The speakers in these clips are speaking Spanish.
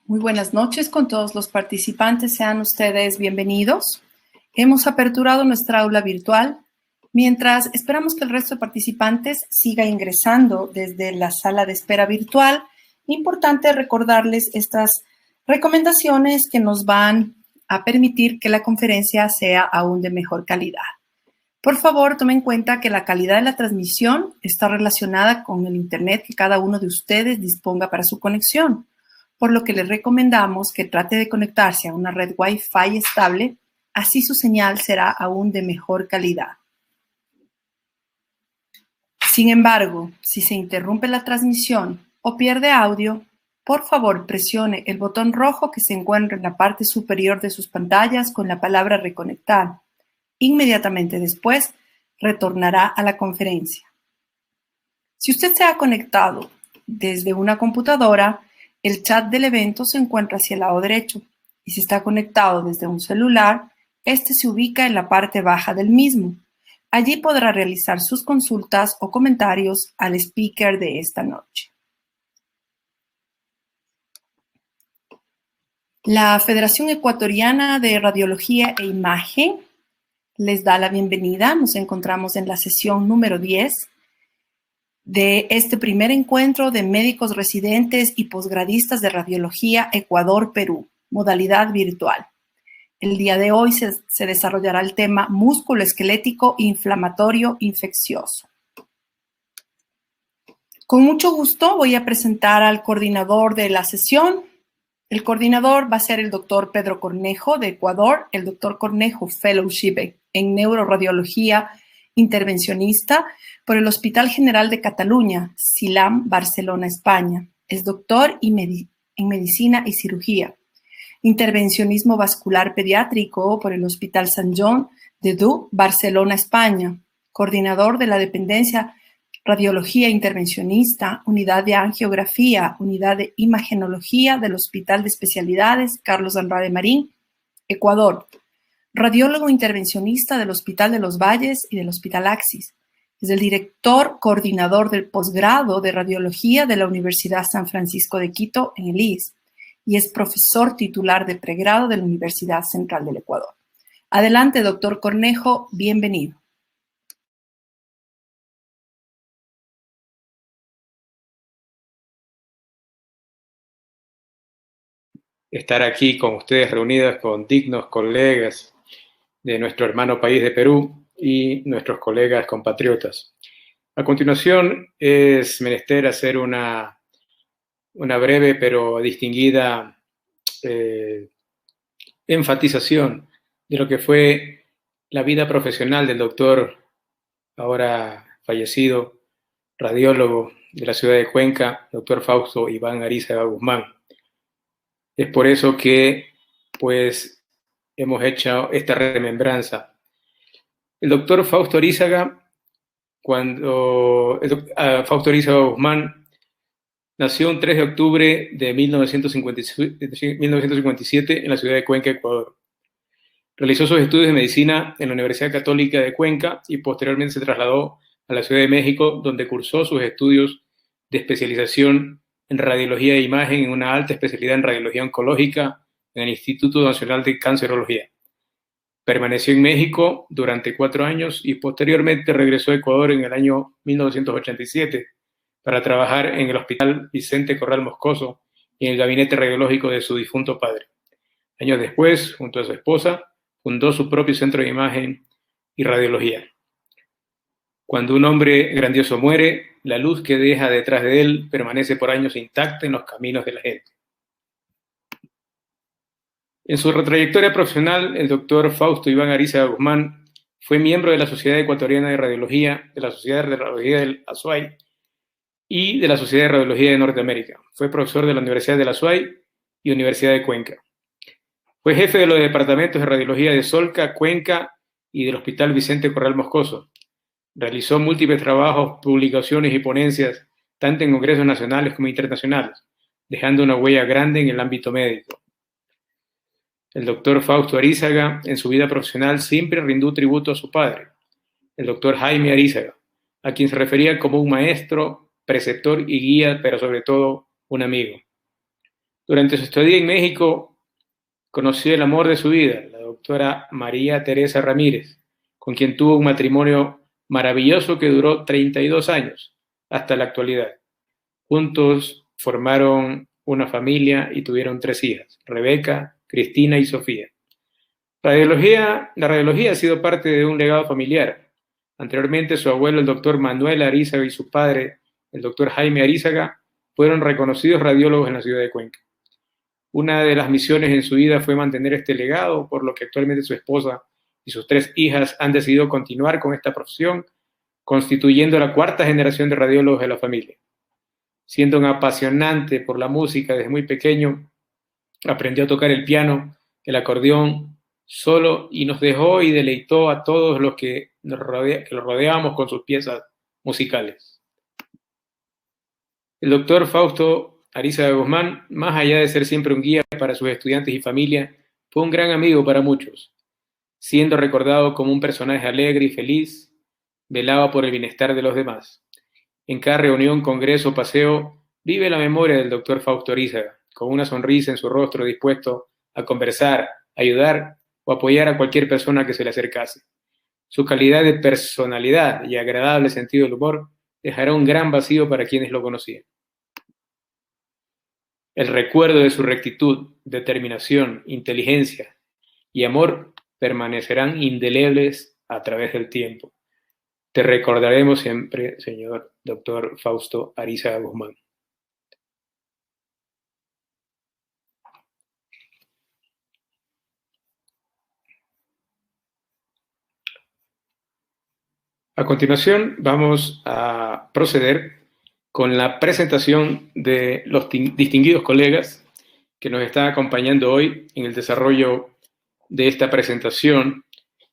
Muy buenas noches con todos los participantes. Sean ustedes bienvenidos. Hemos aperturado nuestra aula virtual. Mientras esperamos que el resto de participantes siga ingresando desde la sala de espera virtual, importante recordarles estas recomendaciones que nos van a permitir que la conferencia sea aún de mejor calidad. Por favor, tomen en cuenta que la calidad de la transmisión está relacionada con el Internet que cada uno de ustedes disponga para su conexión, por lo que les recomendamos que trate de conectarse a una red Wi-Fi estable, así su señal será aún de mejor calidad. Sin embargo, si se interrumpe la transmisión o pierde audio, por favor presione el botón rojo que se encuentra en la parte superior de sus pantallas con la palabra reconectar. Inmediatamente después, retornará a la conferencia. Si usted se ha conectado desde una computadora, el chat del evento se encuentra hacia el lado derecho, y si está conectado desde un celular, este se ubica en la parte baja del mismo. Allí podrá realizar sus consultas o comentarios al speaker de esta noche. La Federación Ecuatoriana de Radiología e Imagen les da la bienvenida. Nos encontramos en la sesión número 10 de este primer encuentro de médicos residentes y posgradistas de radiología Ecuador-Perú, modalidad virtual. El día de hoy se desarrollará el tema músculo esquelético inflamatorio infeccioso. Con mucho gusto voy a presentar al coordinador de la sesión. El coordinador va a ser el doctor Pedro Cornejo de Ecuador, el doctor Cornejo Fellowship en Neuroradiología Intervencionista por el Hospital General de Cataluña, SILAM, Barcelona, España. Es doctor en Medicina y Cirugía. Intervencionismo vascular pediátrico por el Hospital Sant Joan de Déu, Barcelona, España. Coordinador de la dependencia Radiología Intervencionista, Unidad de Angiografía, Unidad de Imagenología del Hospital de Especialidades Carlos Andrade Marín, Ecuador. Radiólogo intervencionista del Hospital de los Valles y del Hospital Axis. Es el director coordinador del posgrado de Radiología de la Universidad San Francisco de Quito en el IS y es profesor titular de pregrado de la Universidad Central del Ecuador. Adelante, doctor Cornejo, bienvenido. Estar aquí con ustedes reunidas con dignos colegas de nuestro hermano país de Perú y nuestros colegas compatriotas. A continuación es menester hacer una breve pero distinguida enfatización de lo que fue la vida profesional del doctor, ahora fallecido, radiólogo de la ciudad de Cuenca, doctor Fausto Iván Arizaga Guzmán. Es por eso que, pues, hemos hecho esta remembranza. El doctor Fausto Arizaga, Fausto Arizaga Guzmán, nació el 3 de octubre de 1957 en la ciudad de Cuenca, Ecuador. Realizó sus estudios de medicina en la Universidad Católica de Cuenca y posteriormente se trasladó a la Ciudad de México, donde cursó sus estudios de especialización en radiología de imagen en una alta especialidad en radiología oncológica en el Instituto Nacional de Cancerología. Permaneció en México durante 4 años y posteriormente regresó a Ecuador en el año 1987 para trabajar en el Hospital Vicente Corral Moscoso y en el gabinete radiológico de su difunto padre. Años después, junto a su esposa, fundó su propio centro de imagen y radiología. Cuando un hombre grandioso muere, la luz que deja detrás de él permanece por años intacta en los caminos de la gente. En su trayectoria profesional, el doctor Fausto Iván Arizaga Guzmán fue miembro de la Sociedad Ecuatoriana de Radiología, de la Sociedad de Radiología del Azuay y de la Sociedad de Radiología de Norteamérica. Fue profesor de la Universidad del Azuay y Universidad de Cuenca. Fue jefe de los departamentos de radiología de Solca, Cuenca y del Hospital Vicente Corral Moscoso. Realizó múltiples trabajos, publicaciones y ponencias, tanto en congresos nacionales como internacionales, dejando una huella grande en el ámbito médico. El doctor Fausto Arizaga, en su vida profesional, siempre rindió tributo a su padre, el doctor Jaime Arizaga, a quien se refería como un maestro, preceptor y guía, pero sobre todo un amigo. Durante su estadía en México, conoció el amor de su vida, la doctora María Teresa Ramírez, con quien tuvo un matrimonio maravilloso que duró 32 años hasta la actualidad. Juntos formaron una familia y tuvieron 3 hijas, Rebeca, Cristina y Sofía. La radiología ha sido parte de un legado familiar. Anteriormente, su abuelo, el doctor Manuel Arízaga, y su padre, el doctor Jaime Arízaga, fueron reconocidos radiólogos en la ciudad de Cuenca. Una de las misiones en su vida fue mantener este legado, por lo que actualmente su esposa y sus 3 hijas han decidido continuar con esta profesión, constituyendo la 4ª generación de radiólogos de la familia. Siendo un apasionante por la música desde muy pequeño, aprendió a tocar el piano, el acordeón solo y nos dejó y deleitó a todos los que lo rodeábamos con sus piezas musicales. El doctor Fausto Arízaga Guzmán, más allá de ser siempre un guía para sus estudiantes y familia, fue un gran amigo para muchos. Siendo recordado como un personaje alegre y feliz, velaba por el bienestar de los demás. En cada reunión, congreso o paseo, vive la memoria del doctor Fausto Arízaga, con una sonrisa en su rostro, dispuesto a conversar, ayudar o apoyar a cualquier persona que se le acercase. Su calidad de personalidad y agradable sentido del humor dejará un gran vacío para quienes lo conocían. El recuerdo de su rectitud, determinación, inteligencia y amor permanecerán indelebles a través del tiempo. Te recordaremos siempre, señor doctor Fausto Arízaga Guzmán. A continuación, vamos a proceder con la presentación de los distinguidos colegas que nos están acompañando hoy en el desarrollo de esta presentación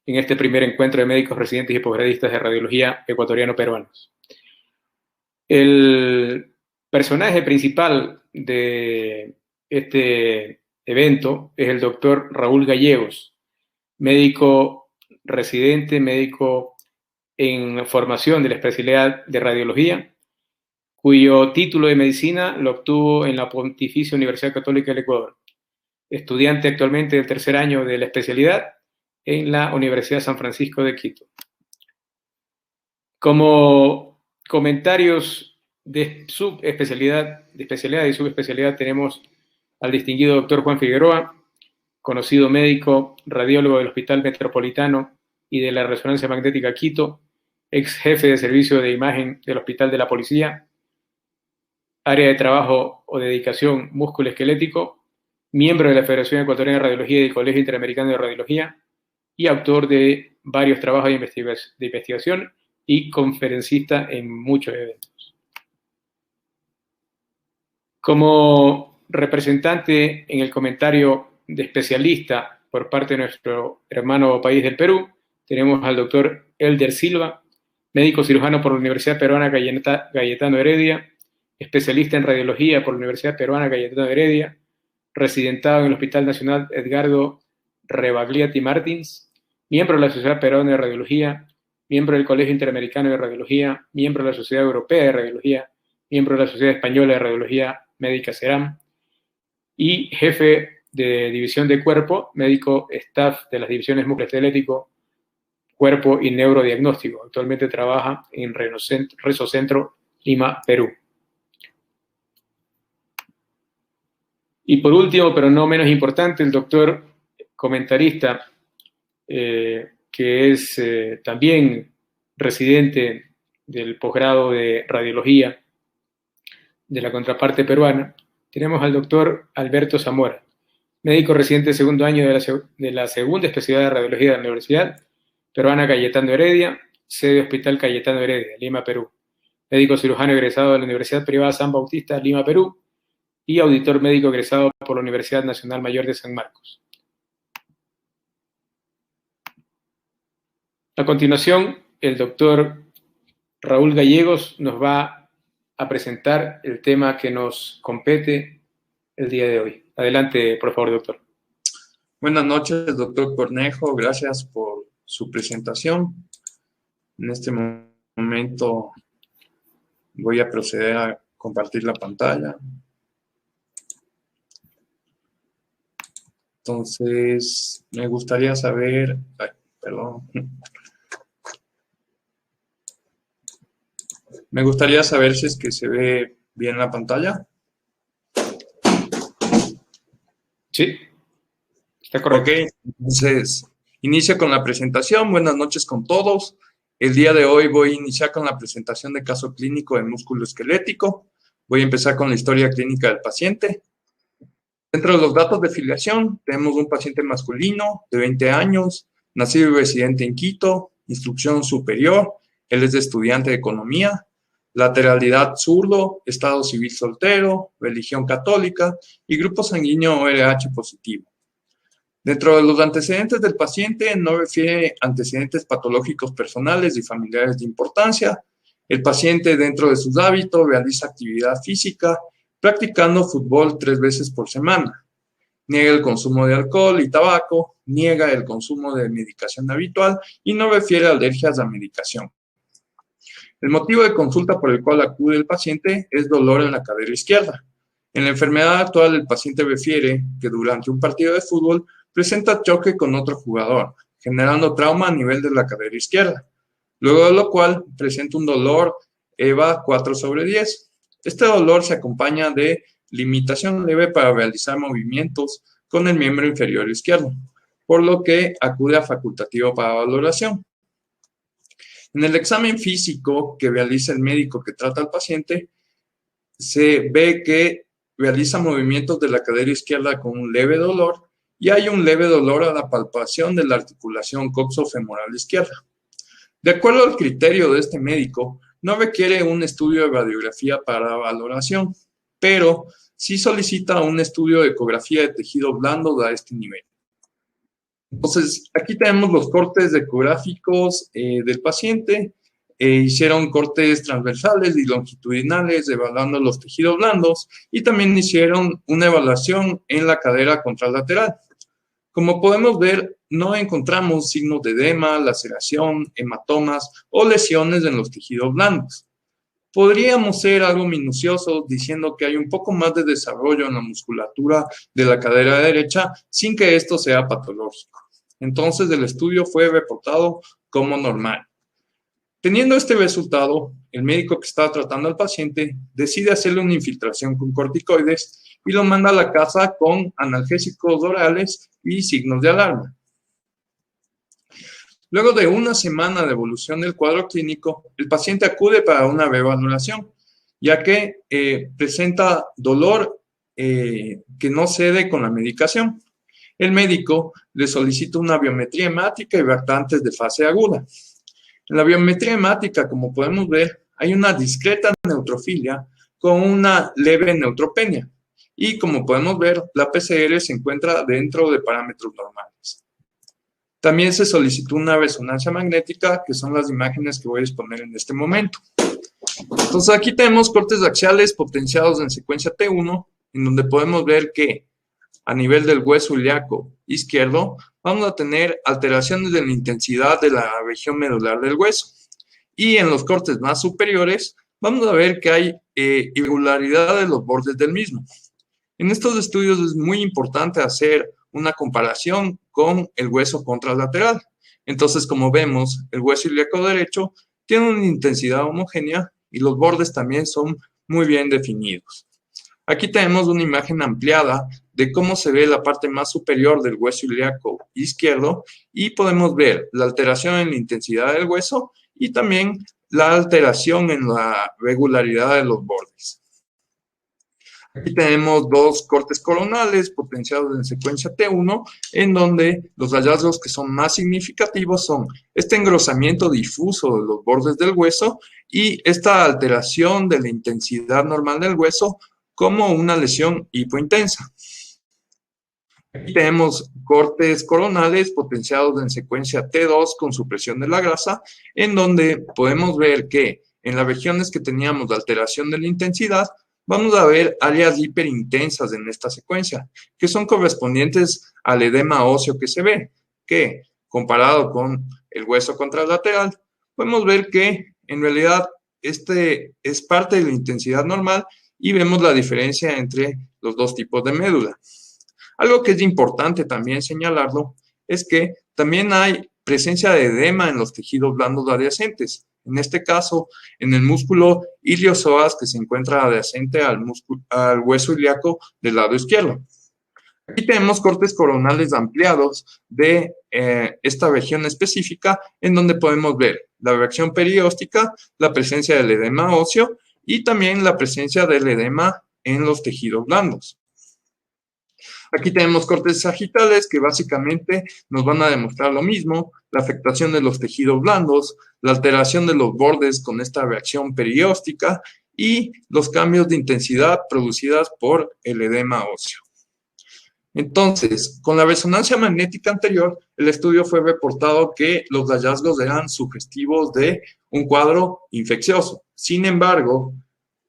en este primer encuentro de médicos residentes y posgradistas de radiología ecuatoriano-peruanos. El personaje principal de este evento es el doctor Raúl Gallegos, médico residente, médico en formación de la especialidad de radiología, cuyo título de medicina lo obtuvo en la Pontificia Universidad Católica del Ecuador. Estudiante actualmente del 3er año de la especialidad en la Universidad San Francisco de Quito. Como comentarios de especialidad y subespecialidad tenemos al distinguido doctor Juan Figueroa, conocido médico, radiólogo del Hospital Metropolitano y de la Resonancia Magnética Quito, ex jefe de servicio de imagen del Hospital de la Policía, área de trabajo o dedicación músculo-esquelético, miembro de la Federación Ecuatoriana de Radiología y del Colegio Interamericano de Radiología y autor de varios trabajos de investigación y conferencista en muchos eventos. Como representante en el comentario de especialista por parte de nuestro hermano país del Perú, tenemos al doctor Elder Silva, médico cirujano por la Universidad Peruana Cayetano Heredia, especialista en radiología por la Universidad Peruana Cayetano Heredia, residentado en el Hospital Nacional Edgardo Rebagliati Martins, miembro de la Sociedad Peruana de Radiología, miembro del Colegio Interamericano de Radiología, miembro de la Sociedad Europea de Radiología, miembro de la Sociedad Española de Radiología Médica SERAM y jefe de división de cuerpo, médico staff de las divisiones musculoesquelético, cuerpo y neurodiagnóstico. Actualmente trabaja en Resocentro Lima, Perú. Y por último, pero no menos importante, el doctor comentarista, que es también residente del posgrado de radiología de la contraparte peruana, tenemos al doctor Alberto Zamora, médico residente de 2º año de la segunda especialidad de radiología de la Universidad Peruana Cayetano Heredia, sede Hospital Cayetano Heredia, Lima, Perú. Médico cirujano egresado de la Universidad Privada San Bautista, Lima, Perú, y auditor médico egresado por la Universidad Nacional Mayor de San Marcos. A continuación, el doctor Raúl Gallegos nos va a presentar el tema que nos compete el día de hoy. Adelante, por favor, doctor. Buenas noches, doctor Cornejo. Gracias por su presentación. En este momento voy a proceder a compartir la pantalla. Entonces, me gustaría saber, me gustaría saber si es que se ve bien la pantalla. Sí, está correcto. Ok, entonces, inicio con la presentación. Buenas noches con todos. El día de hoy voy a iniciar con la presentación de caso clínico de músculo esquelético. Voy a empezar con la historia clínica del paciente. Dentro de los datos de filiación, tenemos un paciente masculino de 20 años, nacido y residente en Quito, instrucción superior, él es de estudiante de economía, lateralidad zurdo, estado civil soltero, religión católica y grupo sanguíneo ORH positivo. Dentro de los antecedentes del paciente, no refiere antecedentes patológicos personales y familiares de importancia. El paciente, dentro de sus hábitos, realiza actividad física, practicando fútbol 3 veces por semana. Niega el consumo de alcohol y tabaco, niega el consumo de medicación habitual y no refiere alergias a medicación. El motivo de consulta por el cual acude el paciente es dolor en la cadera izquierda. En la enfermedad actual, el paciente refiere que durante un partido de fútbol presenta choque con otro jugador, generando trauma a nivel de la cadera izquierda, luego de lo cual presenta un dolor EVA 4/10. Este dolor se acompaña de limitación leve para realizar movimientos con el miembro inferior izquierdo, por lo que acude a facultativo para valoración. En el examen físico que realiza el médico que trata al paciente, se ve que realiza movimientos de la cadera izquierda con un leve dolor y hay un leve dolor a la palpación de la articulación coxofemoral izquierda. De acuerdo al criterio de este médico, no requiere un estudio de radiografía para valoración, pero sí solicita un estudio de ecografía de tejido blando a este nivel. Entonces, aquí tenemos los cortes ecográficos del paciente. Hicieron cortes transversales y longitudinales evaluando los tejidos blandos y también hicieron una evaluación en la cadera contralateral. Como podemos ver, no encontramos signos de edema, laceración, hematomas o lesiones en los tejidos blandos. Podríamos ser algo minuciosos diciendo que hay un poco más de desarrollo en la musculatura de la cadera derecha sin que esto sea patológico. Entonces, el estudio fue reportado como normal. Teniendo este resultado, el médico que estaba tratando al paciente decide hacerle una infiltración con corticoides y lo manda a la casa con analgésicos orales y signos de alarma. Luego de una semana de evolución del cuadro clínico, el paciente acude para una reevaluación, ya que presenta dolor que no cede con la medicación. El médico le solicita una biometría hemática y reactantes de fase aguda. En la biometría hemática, como podemos ver, hay una discreta neutrofilia con una leve neutropenia. Y como podemos ver, la PCR se encuentra dentro de parámetros normales. También se solicitó una resonancia magnética, que son las imágenes que voy a exponer en este momento. Entonces aquí tenemos cortes axiales potenciados en secuencia T1, en donde podemos ver que a nivel del hueso ilíaco izquierdo vamos a tener alteraciones de la intensidad de la región medular del hueso. Y en los cortes más superiores vamos a ver que hay irregularidad de los bordes del mismo. En estos estudios es muy importante hacer una comparación con el hueso contralateral. Entonces, como vemos, el hueso ilíaco derecho tiene una intensidad homogénea y los bordes también son muy bien definidos. Aquí tenemos una imagen ampliada de cómo se ve la parte más superior del hueso ilíaco izquierdo y podemos ver la alteración en la intensidad del hueso y también la alteración en la regularidad de los bordes. Aquí tenemos dos cortes coronales potenciados en secuencia T1, en donde los hallazgos que son más significativos son este engrosamiento difuso de los bordes del hueso y esta alteración de la intensidad normal del hueso como una lesión hipointensa. Aquí tenemos cortes coronales potenciados en secuencia T2 con supresión de la grasa, en donde podemos ver que en las regiones que teníamos de alteración de la intensidad, vamos a ver áreas hiperintensas en esta secuencia, que son correspondientes al edema óseo que se ve, que comparado con el hueso contralateral, podemos ver que en realidad este es parte de la intensidad normal y vemos la diferencia entre los dos tipos de médula. Algo que es importante también señalarlo es que también hay presencia de edema en los tejidos blandos adyacentes. En este caso, en el músculo iliozoas que se encuentra adyacente al hueso ilíaco del lado izquierdo. Aquí tenemos cortes coronales ampliados de esta región específica, en donde podemos ver la reacción perióstica, la presencia del edema óseo y también la presencia del edema en los tejidos blandos. Aquí tenemos cortes sagitales que básicamente nos van a demostrar lo mismo, la afectación de los tejidos blandos, la alteración de los bordes con esta reacción perióstica y los cambios de intensidad producidas por el edema óseo. Entonces, con la resonancia magnética anterior, el estudio fue reportado que los hallazgos eran sugestivos de un cuadro infeccioso. Sin embargo,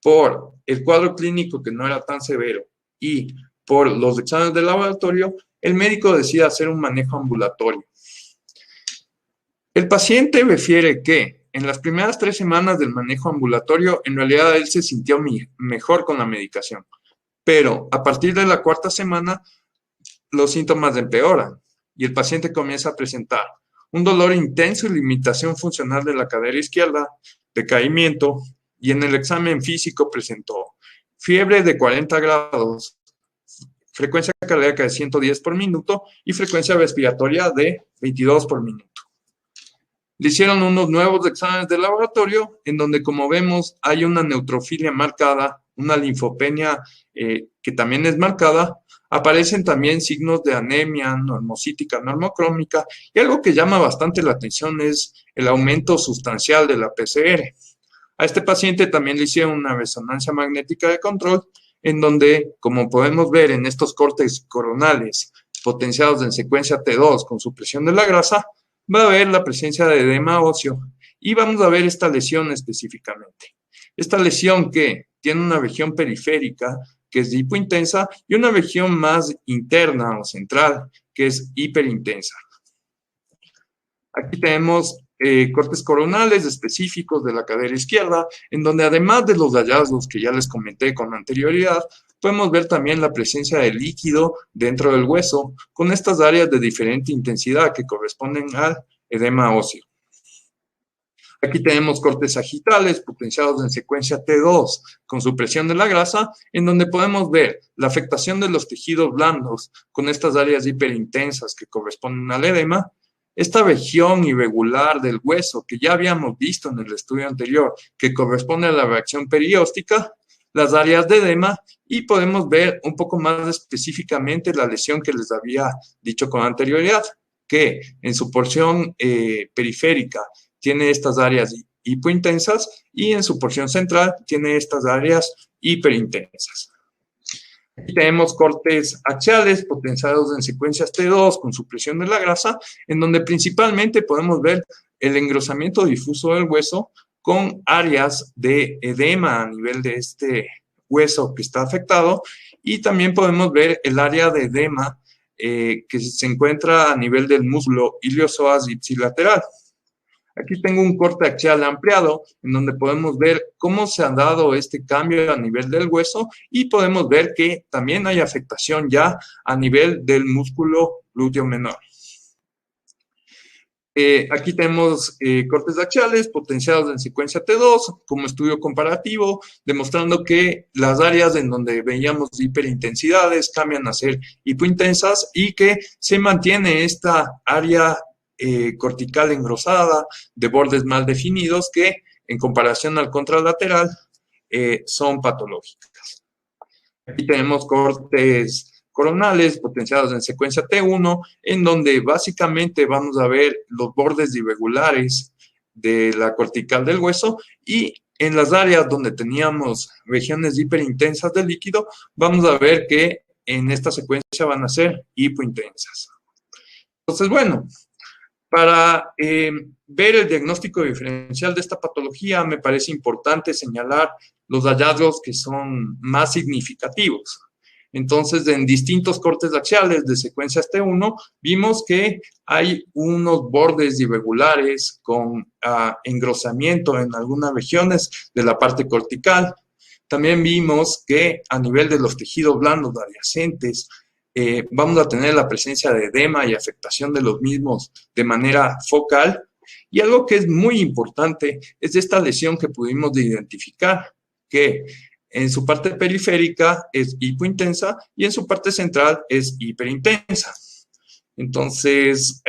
por el cuadro clínico que no era tan severo y por los exámenes de laboratorio, el médico decide hacer un manejo ambulatorio. El paciente refiere que en las primeras 3 semanas del manejo ambulatorio, en realidad él se sintió mejor con la medicación, pero a partir de la 4ª semana, los síntomas empeoran y el paciente comienza a presentar un dolor intenso y limitación funcional de la cadera izquierda, decaimiento, y en el examen físico presentó fiebre de 40 grados, frecuencia cardíaca de 110 por minuto y frecuencia respiratoria de 22 por minuto. Le hicieron unos nuevos exámenes de laboratorio en donde, como vemos, hay una neutrofilia marcada, una linfopenia que también es marcada. Aparecen también signos de anemia normocítica, normocrómica, y algo que llama bastante la atención es el aumento sustancial de la PCR. A este paciente también le hicieron una resonancia magnética de control, en donde, como podemos ver en estos cortes coronales potenciados en secuencia T2 con supresión de la grasa, va a haber la presencia de edema óseo y vamos a ver esta lesión específicamente. Esta lesión que tiene una región periférica, que es hipointensa, y una región más interna o central, que es hiperintensa. Aquí tenemos cortes coronales específicos de la cadera izquierda, en donde además de los hallazgos que ya les comenté con anterioridad, podemos ver también la presencia de líquido dentro del hueso, con estas áreas de diferente intensidad que corresponden al edema óseo. Aquí tenemos cortes sagitales potenciados en secuencia T2 con supresión de la grasa, en donde podemos ver la afectación de los tejidos blandos con estas áreas hiperintensas que corresponden al edema, esta región irregular del hueso que ya habíamos visto en el estudio anterior, que corresponde a la reacción perióstica, las áreas de edema, y podemos ver un poco más específicamente la lesión que les había dicho con anterioridad, que en su porción periférica tiene estas áreas hipointensas y en su porción central tiene estas áreas hiperintensas. Aquí tenemos cortes axiales potenciados en secuencias T2 con supresión de la grasa, en donde principalmente podemos ver el engrosamiento difuso del hueso con áreas de edema a nivel de este hueso que está afectado, y también podemos ver el área de edema que se encuentra a nivel del músculo iliozoas ipsilateral. Aquí tengo un corte axial ampliado en donde podemos ver cómo se ha dado este cambio a nivel del hueso, y podemos ver que también hay afectación ya a nivel del músculo glúteo menor. Aquí tenemos cortes axiales potenciados en secuencia T2 como estudio comparativo, demostrando que las áreas en donde veíamos hiperintensidades cambian a ser hipointensas y que se mantiene esta área cortical engrosada de bordes mal definidos que en comparación al contralateral son patológicas. Aquí tenemos cortes coronales potenciados en secuencia T1, en donde básicamente vamos a ver los bordes irregulares de la cortical del hueso, y en las áreas donde teníamos regiones hiperintensas de líquido, vamos a ver que en esta secuencia van a ser hipointensas. Entonces, bueno, para ver el diagnóstico diferencial de esta patología, me parece importante señalar los hallazgos que son más significativos. Entonces, en distintos cortes axiales de secuencias T1, vimos que hay unos bordes irregulares con engrosamiento en algunas regiones de la parte cortical. También vimos que a nivel de los tejidos blandos adyacentes vamos a tener la presencia de edema y afectación de los mismos de manera focal. Y algo que es muy importante es esta lesión que pudimos identificar, que en su parte periférica es hipointensa y en su parte central es hiperintensa. Entonces,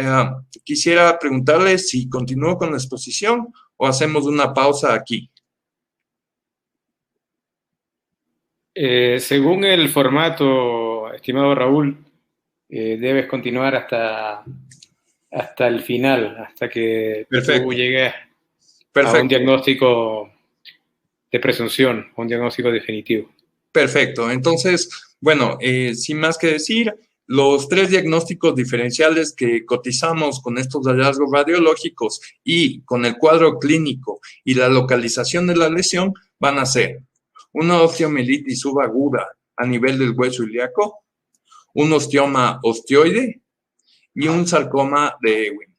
quisiera preguntarle si continúo con la exposición o hacemos una pausa aquí. Según el formato, estimado Raúl, debes continuar hasta el final, hasta que Perfecto. tú llegues Perfecto. a un diagnóstico de presunción, un diagnóstico definitivo. Perfecto. Entonces, bueno, sin más que decir, los 3 diagnósticos diferenciales que cotizamos con estos hallazgos radiológicos y con el cuadro clínico y la localización de la lesión van a ser una osteomielitis subaguda a nivel del hueso ilíaco, un osteoma osteoide y un sarcoma de Ewing,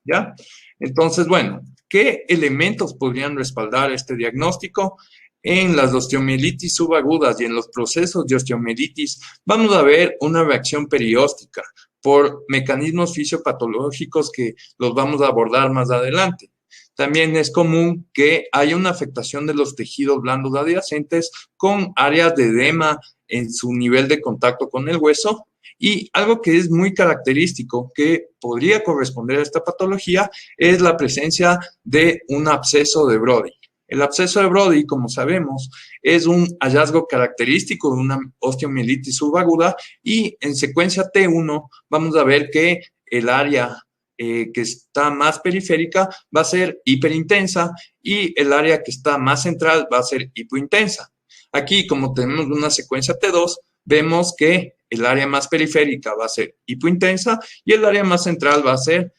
¿ya? Entonces, bueno, ¿qué elementos podrían respaldar este diagnóstico? En las osteomielitis subagudas y en los procesos de osteomielitis vamos a ver una reacción perióstica por mecanismos fisiopatológicos que los vamos a abordar más adelante. También es común que haya una afectación de los tejidos blandos adyacentes con áreas de edema en su nivel de contacto con el hueso. Y algo que es muy característico, que podría corresponder a esta patología, es la presencia de un absceso de Brody. El absceso de Brody, como sabemos, es un hallazgo característico de una osteomielitis subaguda y en secuencia T1 vamos a ver que el área que está más periférica va a ser hiperintensa y el área que está más central va a ser hipointensa. Aquí, como tenemos una secuencia T2, vemos que el área más periférica va a ser hipointensa y el área más central va a ser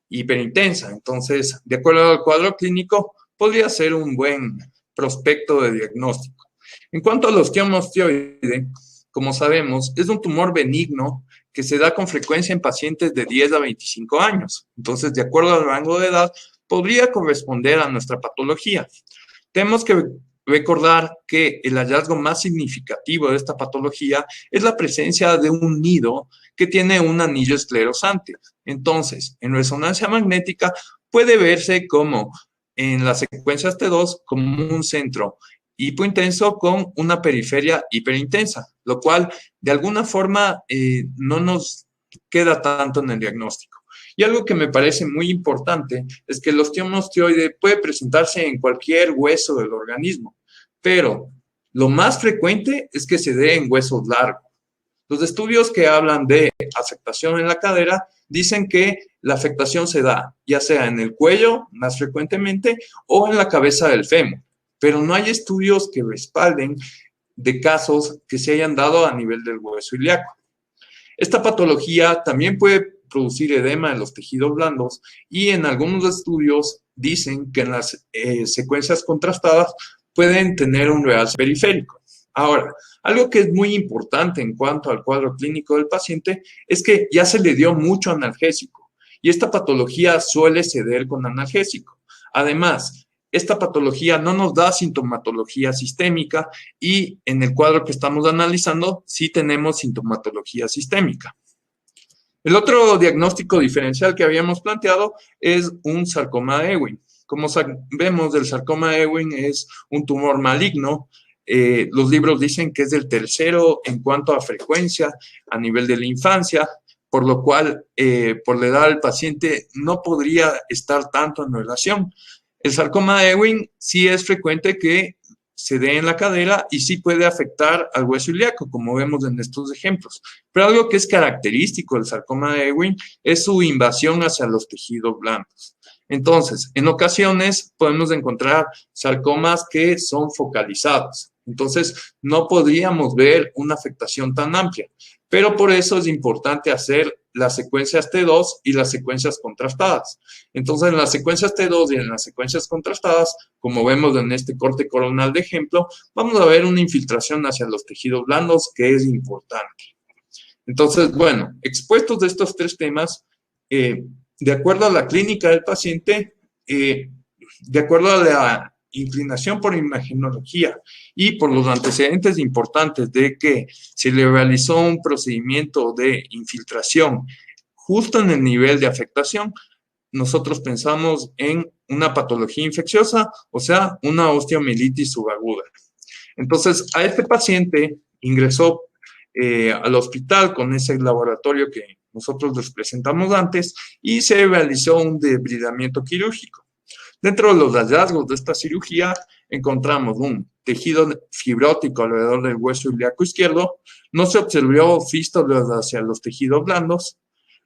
hiperintensa. Entonces, de acuerdo al cuadro clínico, podría ser un buen prospecto de diagnóstico. En cuanto al osteoma osteoide, como sabemos, es un tumor benigno que se da con frecuencia en pacientes de 10 a 25 años. Entonces, de acuerdo al rango de edad, podría corresponder a nuestra patología. Tenemos que recordar que el hallazgo más significativo de esta patología es la presencia de un nido que tiene un anillo esclerosante. Entonces, en resonancia magnética puede verse como en las secuencias T2 como un centro hipointenso con una periferia hiperintensa, lo cual de alguna forma no nos queda tanto en el diagnóstico. Y algo que me parece muy importante es que el osteoma osteoide puede presentarse en cualquier hueso del organismo, pero lo más frecuente es que se dé en huesos largos. Los estudios que hablan de afectación en la cadera dicen que la afectación se da ya sea en el cuello, más frecuentemente, o en la cabeza del fémur, pero no hay estudios que respalden de casos que se hayan dado a nivel del hueso ilíaco. Esta patología también puede producir edema en los tejidos blandos y en algunos estudios dicen que en las secuencias contrastadas pueden tener un realce periférico. Ahora, algo que es muy importante en cuanto al cuadro clínico del paciente es que ya se le dio mucho analgésico y esta patología suele ceder con analgésico. Además, esta patología no nos da sintomatología sistémica y en el cuadro que estamos analizando sí tenemos sintomatología sistémica. El otro diagnóstico diferencial que habíamos planteado es un sarcoma de Ewing. Como sabemos, el sarcoma de Ewing es un tumor maligno. Los libros dicen que es el tercero en cuanto a frecuencia a nivel de la infancia, por lo cual, por la edad del paciente, no podría estar tanto en relación. El sarcoma de Ewing sí es frecuente que se dé en la cadera y sí puede afectar al hueso ilíaco, como vemos en estos ejemplos. Pero algo que es característico del sarcoma de Ewing es su invasión hacia los tejidos blandos. Entonces, en ocasiones podemos encontrar sarcomas que son focalizados. Entonces, no podríamos ver una afectación tan amplia, pero por eso es importante hacer las secuencias T2 y las secuencias contrastadas. Entonces, en las secuencias T2 y en las secuencias contrastadas, como vemos en este corte coronal de ejemplo, vamos a ver una infiltración hacia los tejidos blandos que es importante. Entonces, bueno, expuestos de estos 3 temas, de acuerdo a la clínica del paciente, de acuerdo a la inclinación por imagenología y por los antecedentes importantes de que se le realizó un procedimiento de infiltración justo en el nivel de afectación, nosotros pensamos en una patología infecciosa, o sea, una osteomielitis subaguda. Entonces, a este paciente ingresó al hospital con ese laboratorio que nosotros les presentamos antes y se realizó un debridamiento quirúrgico. Dentro de los hallazgos de esta cirugía encontramos un tejido fibrótico alrededor del hueso ilíaco izquierdo, no se observó fístulas hacia los tejidos blandos,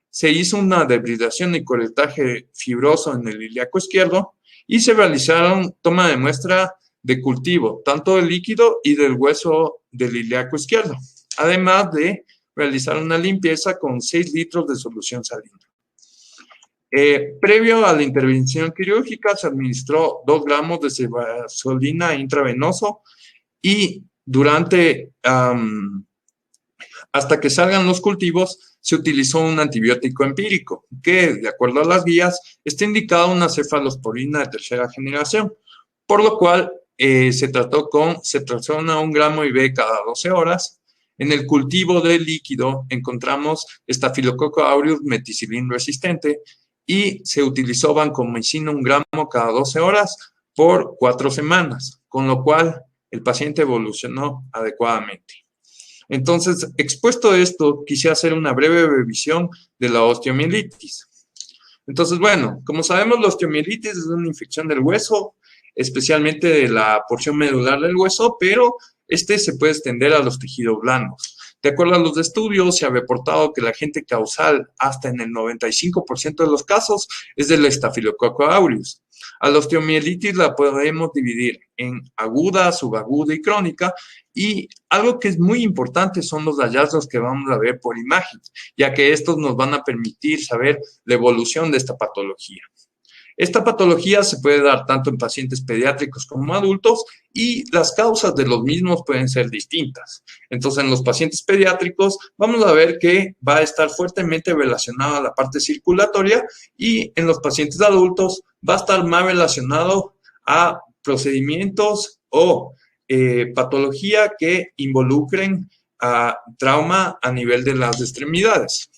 se hizo una debridación y corretaje fibroso en el ilíaco izquierdo y se realizaron toma de muestra de cultivo, tanto del líquido y del hueso del ilíaco izquierdo, además de realizar una limpieza con 6 litros de solución salina. Previo a la intervención quirúrgica se administró 2 gramos de cefazolina intravenoso y durante, hasta que salgan los cultivos, se utilizó un antibiótico empírico que, de acuerdo a las guías, está indicado una cefalosporina de tercera generación, por lo cual se trató con ceftriaxona 1 gramo IV cada 12 horas. En el cultivo del líquido encontramos Staphylococcus aureus meticilin resistente y se utilizó vancomicina 1 gramo cada 12 horas por 4 semanas, con lo cual el paciente evolucionó adecuadamente. Entonces, expuesto a esto, quisiera hacer una breve revisión de la osteomielitis. Entonces, bueno, como sabemos, la osteomielitis es una infección del hueso, especialmente de la porción medular del hueso, pero se puede extender a los tejidos blandos. De acuerdo a los estudios, se ha reportado que el agente causal, hasta en el 95% de los casos, es del Staphylococcus aureus. A la osteomielitis la podemos dividir en aguda, subaguda y crónica, y algo que es muy importante son los hallazgos que vamos a ver por imagen, ya que estos nos van a permitir saber la evolución de esta patología. Esta patología se puede dar tanto en pacientes pediátricos como adultos y las causas de los mismos pueden ser distintas. Entonces, en los pacientes pediátricos vamos a ver que va a estar fuertemente relacionado a la parte circulatoria y en los pacientes adultos va a estar más relacionado a procedimientos o patología que involucren a trauma a nivel de las extremidades.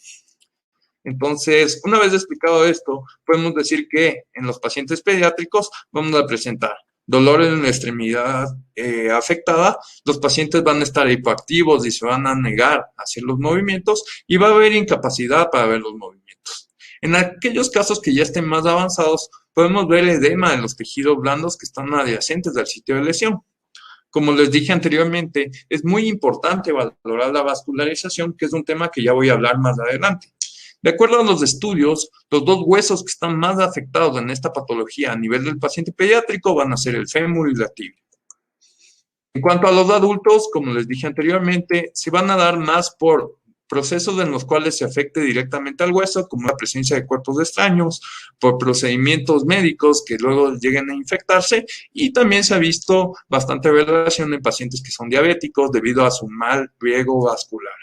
Entonces, una vez explicado esto, podemos decir que en los pacientes pediátricos vamos a presentar dolor en la extremidad afectada, los pacientes van a estar hipoactivos y se van a negar a hacer los movimientos y va a haber incapacidad para ver los movimientos. En aquellos casos que ya estén más avanzados, podemos ver edema en los tejidos blandos que están adyacentes al sitio de lesión. Como les dije anteriormente, es muy importante valorar la vascularización, que es un tema que ya voy a hablar más adelante. De acuerdo a los estudios, los 2 huesos que están más afectados en esta patología a nivel del paciente pediátrico van a ser el fémur y la tibia. En cuanto a los adultos, como les dije anteriormente, se van a dar más por procesos en los cuales se afecte directamente al hueso, como la presencia de cuerpos extraños, por procedimientos médicos que luego lleguen a infectarse, y también se ha visto bastante relación en pacientes que son diabéticos debido a su mal riego vascular.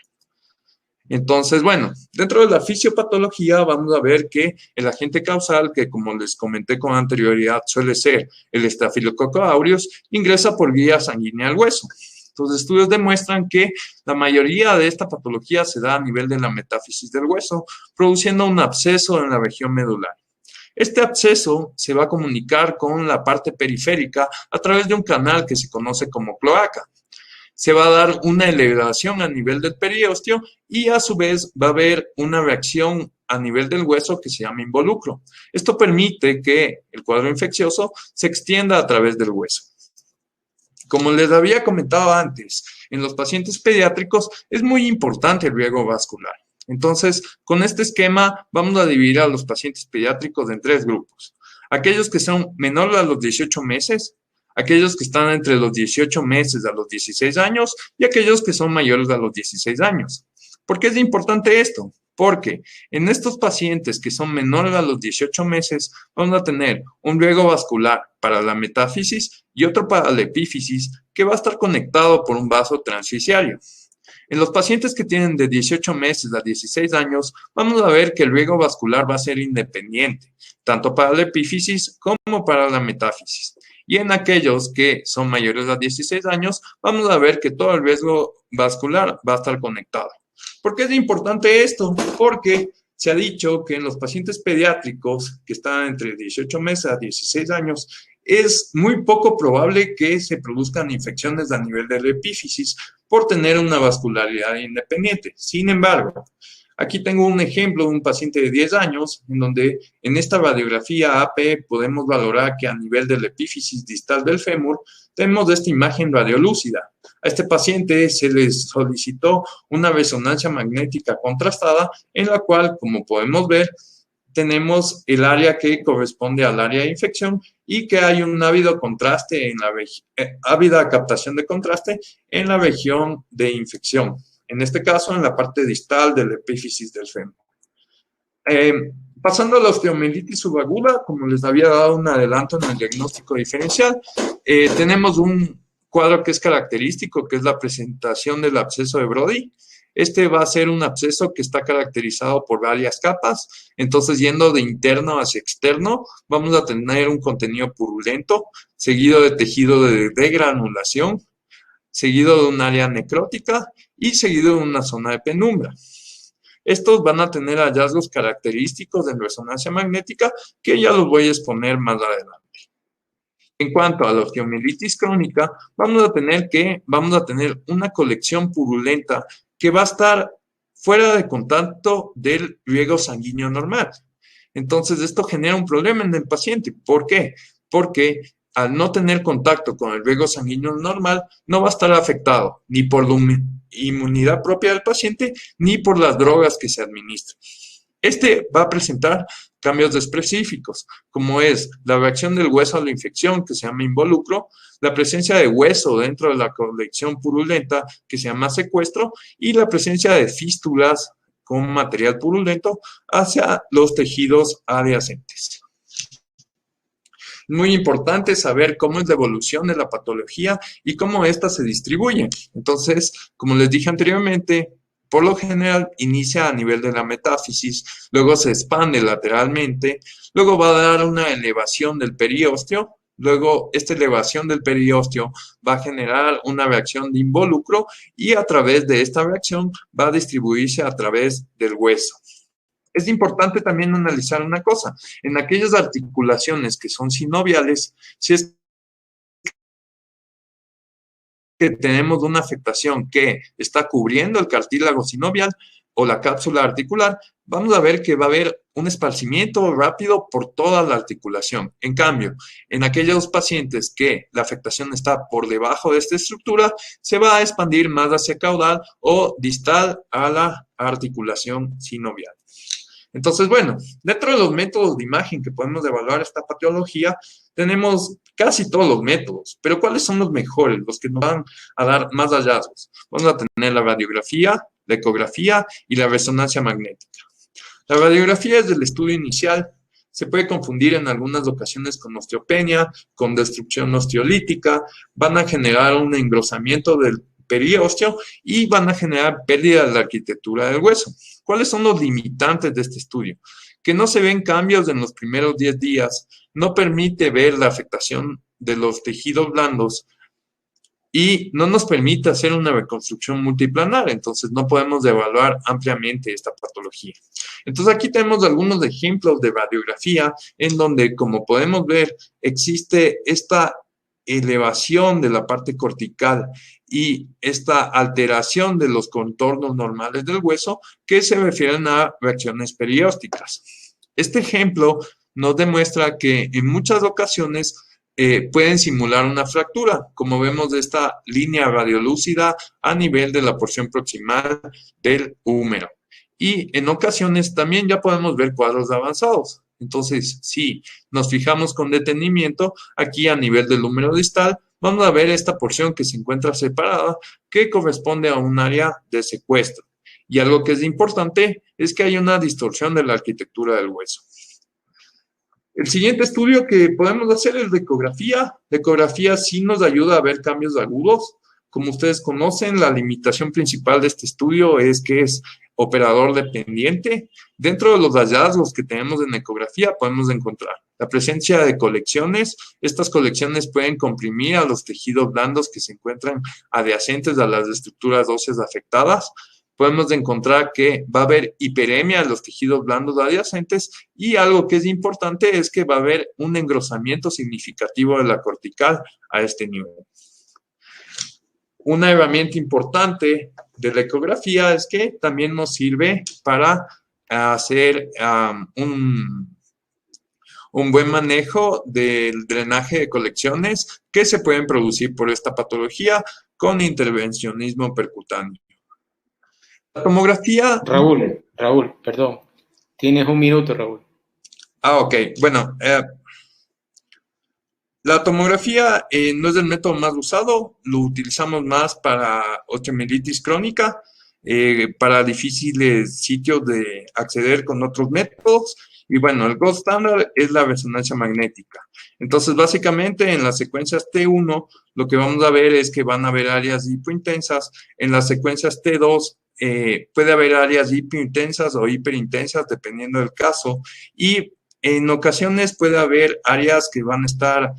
Entonces, bueno, dentro de la fisiopatología vamos a ver que el agente causal, que como les comenté con anterioridad suele ser el Staphylococcus aureus, ingresa por vía sanguínea al hueso. Los estudios demuestran que la mayoría de esta patología se da a nivel de la metáfisis del hueso, produciendo un absceso en la región medular. Este absceso se va a comunicar con la parte periférica a través de un canal que se conoce como cloaca. Se va a dar una elevación a nivel del periósteo y a su vez va a haber una reacción a nivel del hueso que se llama involucro. Esto permite que el cuadro infeccioso se extienda a través del hueso. Como les había comentado antes, en los pacientes pediátricos es muy importante el riego vascular. Entonces, con este esquema vamos a dividir a los pacientes pediátricos en 3 grupos. Aquellos que son menores a los 18 meses, aquellos que están entre los 18 meses a los 16 años y aquellos que son mayores a los 16 años. ¿Por qué es importante esto? Porque en estos pacientes que son menores a los 18 meses vamos a tener un riego vascular para la metáfisis y otro para la epífisis que va a estar conectado por un vaso transficiario. En los pacientes que tienen de 18 meses a 16 años, vamos a ver que el riego vascular va a ser independiente, tanto para la epífisis como para la metáfisis. Y en aquellos que son mayores a 16 años, vamos a ver que todo el riesgo vascular va a estar conectado. ¿Por qué es importante esto? Porque se ha dicho que en los pacientes pediátricos que están entre 18 meses a 16 años, es muy poco probable que se produzcan infecciones a nivel de la epífisis por tener una vascularidad independiente. Sin embargo, aquí tengo un ejemplo de un paciente de 10 años, en donde en esta radiografía AP podemos valorar que a nivel de la epífisis distal del fémur tenemos esta imagen radiolúcida. A este paciente se le solicitó una resonancia magnética contrastada, en la cual, como podemos ver, tenemos el área que corresponde al área de infección y que hay un ávido contraste en la ávida captación de contraste en la región de infección. En este caso, en la parte distal de la epífisis del fémur. Pasando a la osteomielitis subaguda, como les había dado un adelanto en el diagnóstico diferencial, tenemos un cuadro que es característico, que es la presentación del absceso de Brody. Este va a ser un absceso que está caracterizado por varias capas. Entonces, yendo de interno hacia externo, vamos a tener un contenido purulento, seguido de tejido de degranulación, seguido de un área necrótica y seguido de una zona de penumbra. Estos van a tener hallazgos característicos de resonancia magnética que ya los voy a exponer más adelante. En cuanto a la osteomielitis crónica, vamos a tener una colección purulenta que va a estar fuera de contacto del riego sanguíneo normal. Entonces, esto genera un problema en el paciente. ¿Por qué? Porque al no tener contacto con el riego sanguíneo normal, no va a estar afectado ni por la inmunidad propia del paciente, ni por las drogas que se administran. Este va a presentar cambios específicos, como es la reacción del hueso a la infección, que se llama involucro, la presencia de hueso dentro de la colección purulenta, que se llama secuestro, y la presencia de fístulas con material purulento hacia los tejidos adyacentes. Muy importante saber cómo es la evolución de la patología y cómo ésta se distribuye. Entonces, como les dije anteriormente, por lo general inicia a nivel de la metáfisis, luego se expande lateralmente, luego va a dar una elevación del periósteo, luego esta elevación del periósteo va a generar una reacción de involucro y a través de esta reacción va a distribuirse a través del hueso. Es importante también analizar una cosa, en aquellas articulaciones que son sinoviales, si es que tenemos una afectación que está cubriendo el cartílago sinovial o la cápsula articular, vamos a ver que va a haber un esparcimiento rápido por toda la articulación. En cambio, en aquellos pacientes que la afectación está por debajo de esta estructura, se va a expandir más hacia caudal o distal a la articulación sinovial. Entonces, bueno, dentro de los métodos de imagen que podemos evaluar esta patología, tenemos casi todos los métodos, pero ¿cuáles son los mejores, los que nos van a dar más hallazgos? Vamos a tener la radiografía, la ecografía y la resonancia magnética. La radiografía es el estudio inicial, se puede confundir en algunas ocasiones con osteopenia, con destrucción osteolítica, van a generar un engrosamiento del periósteo y van a generar pérdida de la arquitectura del hueso. ¿Cuáles son los limitantes de este estudio? Que no se ven cambios en los primeros 10 días, no permite ver la afectación de los tejidos blandos y no nos permite hacer una reconstrucción multiplanar, entonces no podemos evaluar ampliamente esta patología. Entonces aquí tenemos algunos ejemplos de radiografía en donde, como podemos ver, existe esta elevación de la parte cortical y esta alteración de los contornos normales del hueso que se refieren a reacciones periósticas. Este ejemplo nos demuestra que en muchas ocasiones pueden simular una fractura, como vemos de esta línea radiolúcida a nivel de la porción proximal del húmero. Y en ocasiones también ya podemos ver cuadros avanzados. Entonces, si nos fijamos con detenimiento, aquí a nivel del húmero distal, vamos a ver esta porción que se encuentra separada, que corresponde a un área de secuestro. Y algo que es importante es que hay una distorsión de la arquitectura del hueso. El siguiente estudio que podemos hacer es de ecografía. La ecografía sí nos ayuda a ver cambios agudos. Como ustedes conocen, la limitación principal de este estudio es que es operador dependiente. Dentro de los hallazgos que tenemos en ecografía podemos encontrar la presencia de colecciones. Estas colecciones pueden comprimir a los tejidos blandos que se encuentran adyacentes a las estructuras óseas afectadas. Podemos encontrar que va a haber hiperemia de los tejidos blandos adyacentes y algo que es importante es que va a haber un engrosamiento significativo de la cortical a este nivel. Una herramienta importante de la ecografía es que también nos sirve para hacer un buen manejo del drenaje de colecciones que se pueden producir por esta patología con intervencionismo percutáneo. La tomografía... Raúl, perdón. Tienes un minuto, Raúl. Ok. Bueno, la tomografía no es el método más usado. Lo utilizamos más para osteomielitis crónica, para difíciles sitios de acceder con otros métodos. Y bueno, el gold standard es la resonancia magnética. Entonces, básicamente, en las secuencias T1, lo que vamos a ver es que van a haber áreas hipointensas. En las secuencias T2, puede haber áreas hipointensas o hiperintensas, dependiendo del caso. Y en ocasiones puede haber áreas que van a estar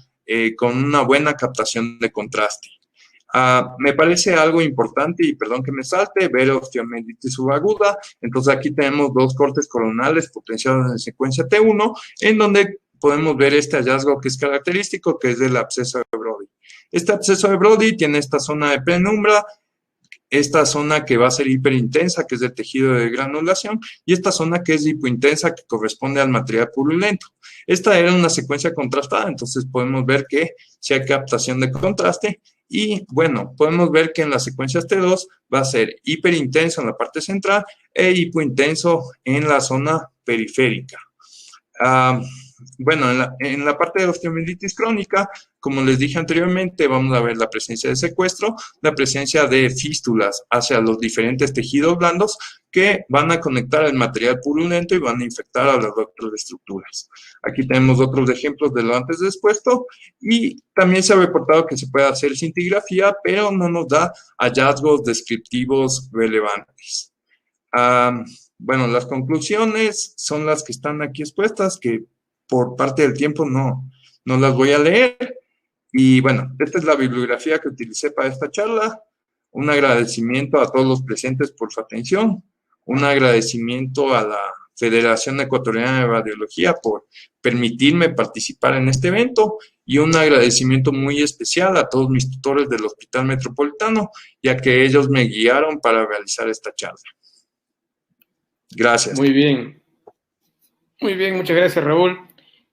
con una buena captación de contraste. Me parece algo importante, y perdón que me salte, ver osteomielitis subaguda. Entonces aquí tenemos dos cortes coronales potenciados en secuencia T1, en donde podemos ver este hallazgo que es característico, que es el absceso de Brody. Este absceso de Brody tiene esta zona de penumbra, esta zona que va a ser hiperintensa, que es el tejido de granulación, y esta zona que es hipointensa, que corresponde al material purulento. Esta era una secuencia contrastada, entonces podemos ver que sí hay captación de contraste, y bueno, podemos ver que en las secuencias T2 va a ser hiperintenso en la parte central e hipointenso en la zona periférica. Bueno, en la parte de osteomielitis crónica, como les dije anteriormente, vamos a ver la presencia de secuestro, la presencia de fístulas hacia los diferentes tejidos blandos que van a conectar el material purulento y van a infectar a las otras estructuras. Aquí tenemos otros ejemplos de lo antes expuesto, y también se ha reportado que se puede hacer cintigrafía, pero no nos da hallazgos descriptivos relevantes. Bueno, las conclusiones son las que están aquí expuestas, que por parte del tiempo no las voy a leer. Y bueno, esta es la bibliografía que utilicé para esta charla. Un agradecimiento a todos los presentes por su atención. Un agradecimiento a la Federación Ecuatoriana de Radiología por permitirme participar en este evento. Y un agradecimiento muy especial a todos mis tutores del Hospital Metropolitano, ya que ellos me guiaron para realizar esta charla. Gracias. Muy bien, muchas gracias, Raúl.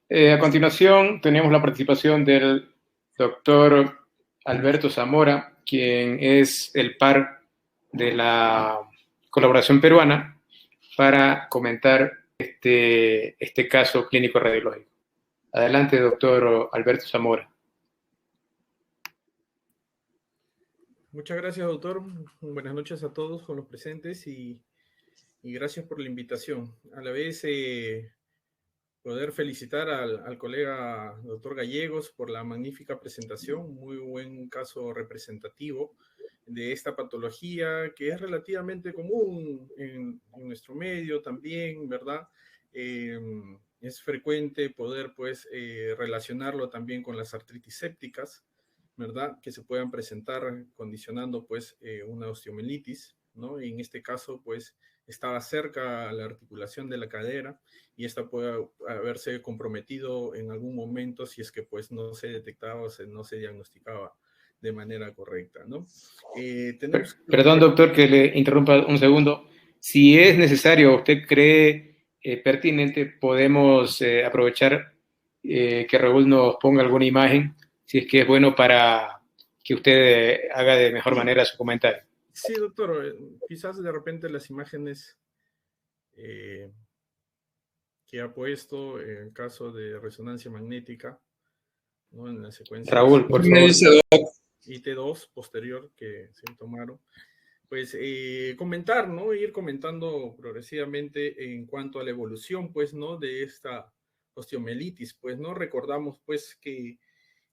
A continuación tenemos la participación del doctor Alberto Zamora, quien es el par de la colaboración peruana, para comentar este caso clínico radiológico. Adelante, doctor Alberto Zamora. Muchas gracias, doctor. Buenas noches a todos con los presentes y gracias por la invitación. A la vez, poder felicitar al colega doctor Gallegos por la magnífica presentación, muy buen caso representativo de esta patología que es relativamente común en nuestro medio también, ¿verdad? Es frecuente poder, pues, relacionarlo también con las artritis sépticas, ¿verdad? Que se puedan presentar condicionando, pues, una osteomielitis, ¿no? Y en este caso, pues, estaba cerca a la articulación de la cadera y esta puede haberse comprometido en algún momento si es que pues no se detectaba o no se diagnosticaba de manera correcta, ¿no? Perdón, doctor, que le interrumpa un segundo. Si es necesario, usted cree pertinente, podemos aprovechar que Raúl nos ponga alguna imagen, si es que es bueno para que usted haga de mejor manera su comentario. Sí, doctor, quizás de repente las imágenes que ha puesto en el caso de resonancia magnética, ¿no? En la secuencia Raúl, por favor. Y T2 posterior que se tomaron, pues comentar, ¿no? Ir comentando progresivamente en cuanto a la evolución, pues, ¿no? De esta osteomielitis, pues, ¿no? Recordamos, pues, que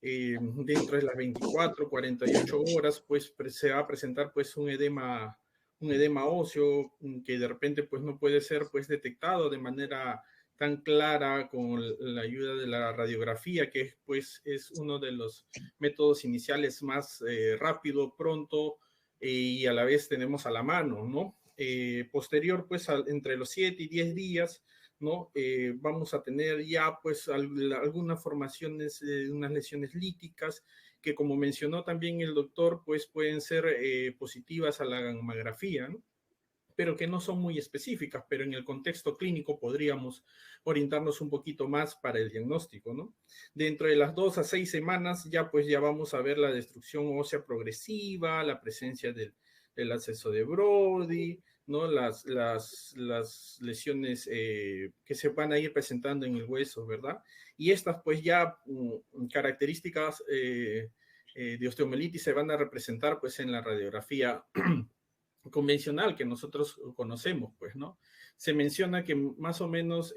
dentro de las 24, 48 horas, pues se va a presentar pues un edema un edema óseo que de repente pues no puede ser pues detectado de manera tan clara con la ayuda de la radiografía, que pues es uno de los métodos iniciales más rápido, pronto y a la vez tenemos a la mano, ¿no? Posterior pues entre los 7 y 10 días, ¿no? Vamos a tener ya pues algunas formaciones, unas lesiones líticas que como mencionó también el doctor, pues pueden ser positivas a la gammagrafía, ¿no? Pero que no son muy específicas, pero en el contexto clínico podríamos orientarnos un poquito más para el diagnóstico, ¿no? Dentro de las 2 a 6 semanas ya pues ya vamos a ver la destrucción ósea progresiva, la presencia del absceso de Brody, ¿no? Las lesiones que se van a ir presentando en el hueso, ¿verdad? Y estas pues ya características de osteomielitis se van a representar pues en la radiografía convencional que nosotros conocemos, pues, ¿no? Se menciona que más o menos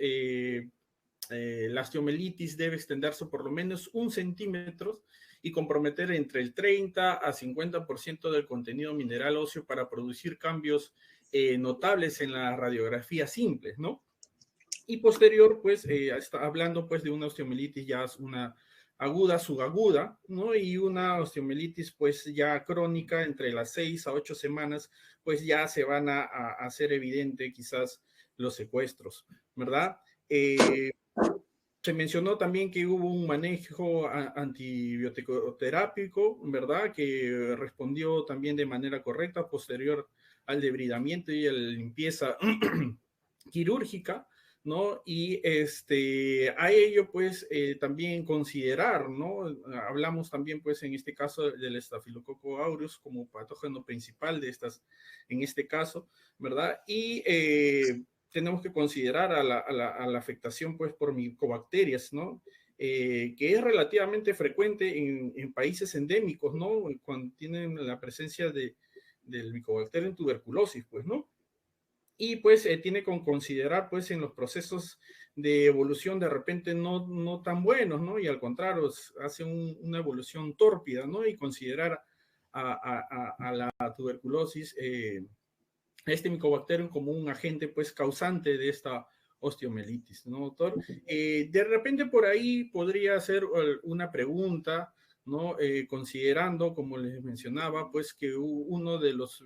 la osteomielitis debe extenderse por lo menos 1 centímetro y comprometer entre el 30 a 50% del contenido mineral óseo para producir cambios notables en la radiografía simple, ¿no? Y posterior, pues, está hablando pues de una osteomielitis ya una aguda, subaguda, ¿no? Y una osteomielitis pues ya crónica entre las 6 a 8 semanas, pues ya se van a hacer evidente quizás los secuestros, ¿verdad? Se mencionó también que hubo un manejo antibioticoterápico, ¿verdad? Que respondió también de manera correcta posterior al debridamiento y a la limpieza quirúrgica, ¿no? Y a ello, pues, también considerar, ¿no? Hablamos también, pues, en este caso del Staphylococcus aureus como patógeno principal de en este caso, ¿verdad? Y tenemos que considerar a la afectación, pues, por micobacterias, ¿no? Que es relativamente frecuente en países endémicos, ¿no? Cuando tienen la presencia del Mycobacterium en tuberculosis, pues, ¿no? Y pues tiene que considerar pues en los procesos de evolución de repente no tan buenos, ¿no? Y al contrario, hace una evolución tórpida, ¿no? Y considerar a la tuberculosis, este Mycobacterium como un agente pues causante de esta osteomielitis, ¿no, doctor? De repente por ahí podría hacer una pregunta, ¿no? Considerando, como les mencionaba, pues que uno de los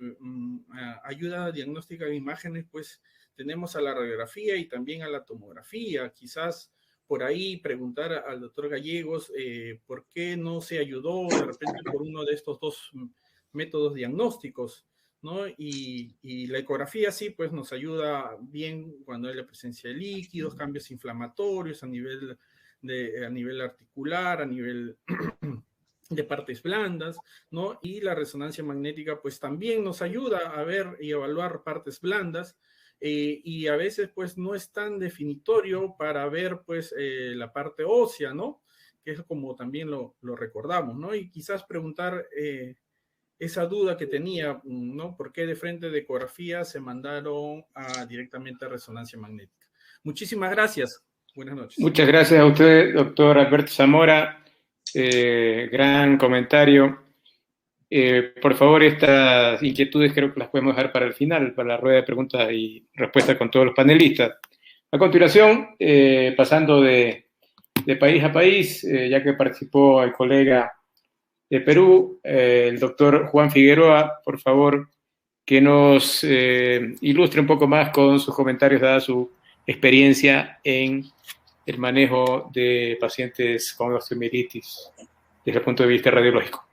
ayuda diagnóstica de imágenes, pues tenemos a la radiografía y también a la tomografía. Quizás por ahí preguntar al doctor Gallegos por qué no se ayudó de repente por uno de estos dos métodos diagnósticos, ¿no? Y la ecografía sí, pues nos ayuda bien cuando hay la presencia de líquidos, cambios inflamatorios a nivel articular, a nivel de partes blandas, ¿no? Y la resonancia magnética pues también nos ayuda a ver y evaluar partes blandas y a veces pues no es tan definitorio para ver pues la parte ósea, ¿no? Que es como también lo recordamos, ¿no? Y quizás preguntar esa duda que tenía, ¿no? ¿Por qué de frente de ecografía se mandaron directamente a resonancia magnética? Muchísimas gracias. Buenas noches. Muchas gracias a usted, doctor Alberto Zamora. Gran comentario. Por favor, estas inquietudes creo que las podemos dejar para el final, para la rueda de preguntas y respuestas con todos los panelistas. A continuación, pasando de país a país, ya que participó el colega de Perú, el doctor Juan Figueroa, por favor, que nos ilustre un poco más con sus comentarios, dada su experiencia en el manejo de pacientes con osteomielitis desde el punto de vista radiológico.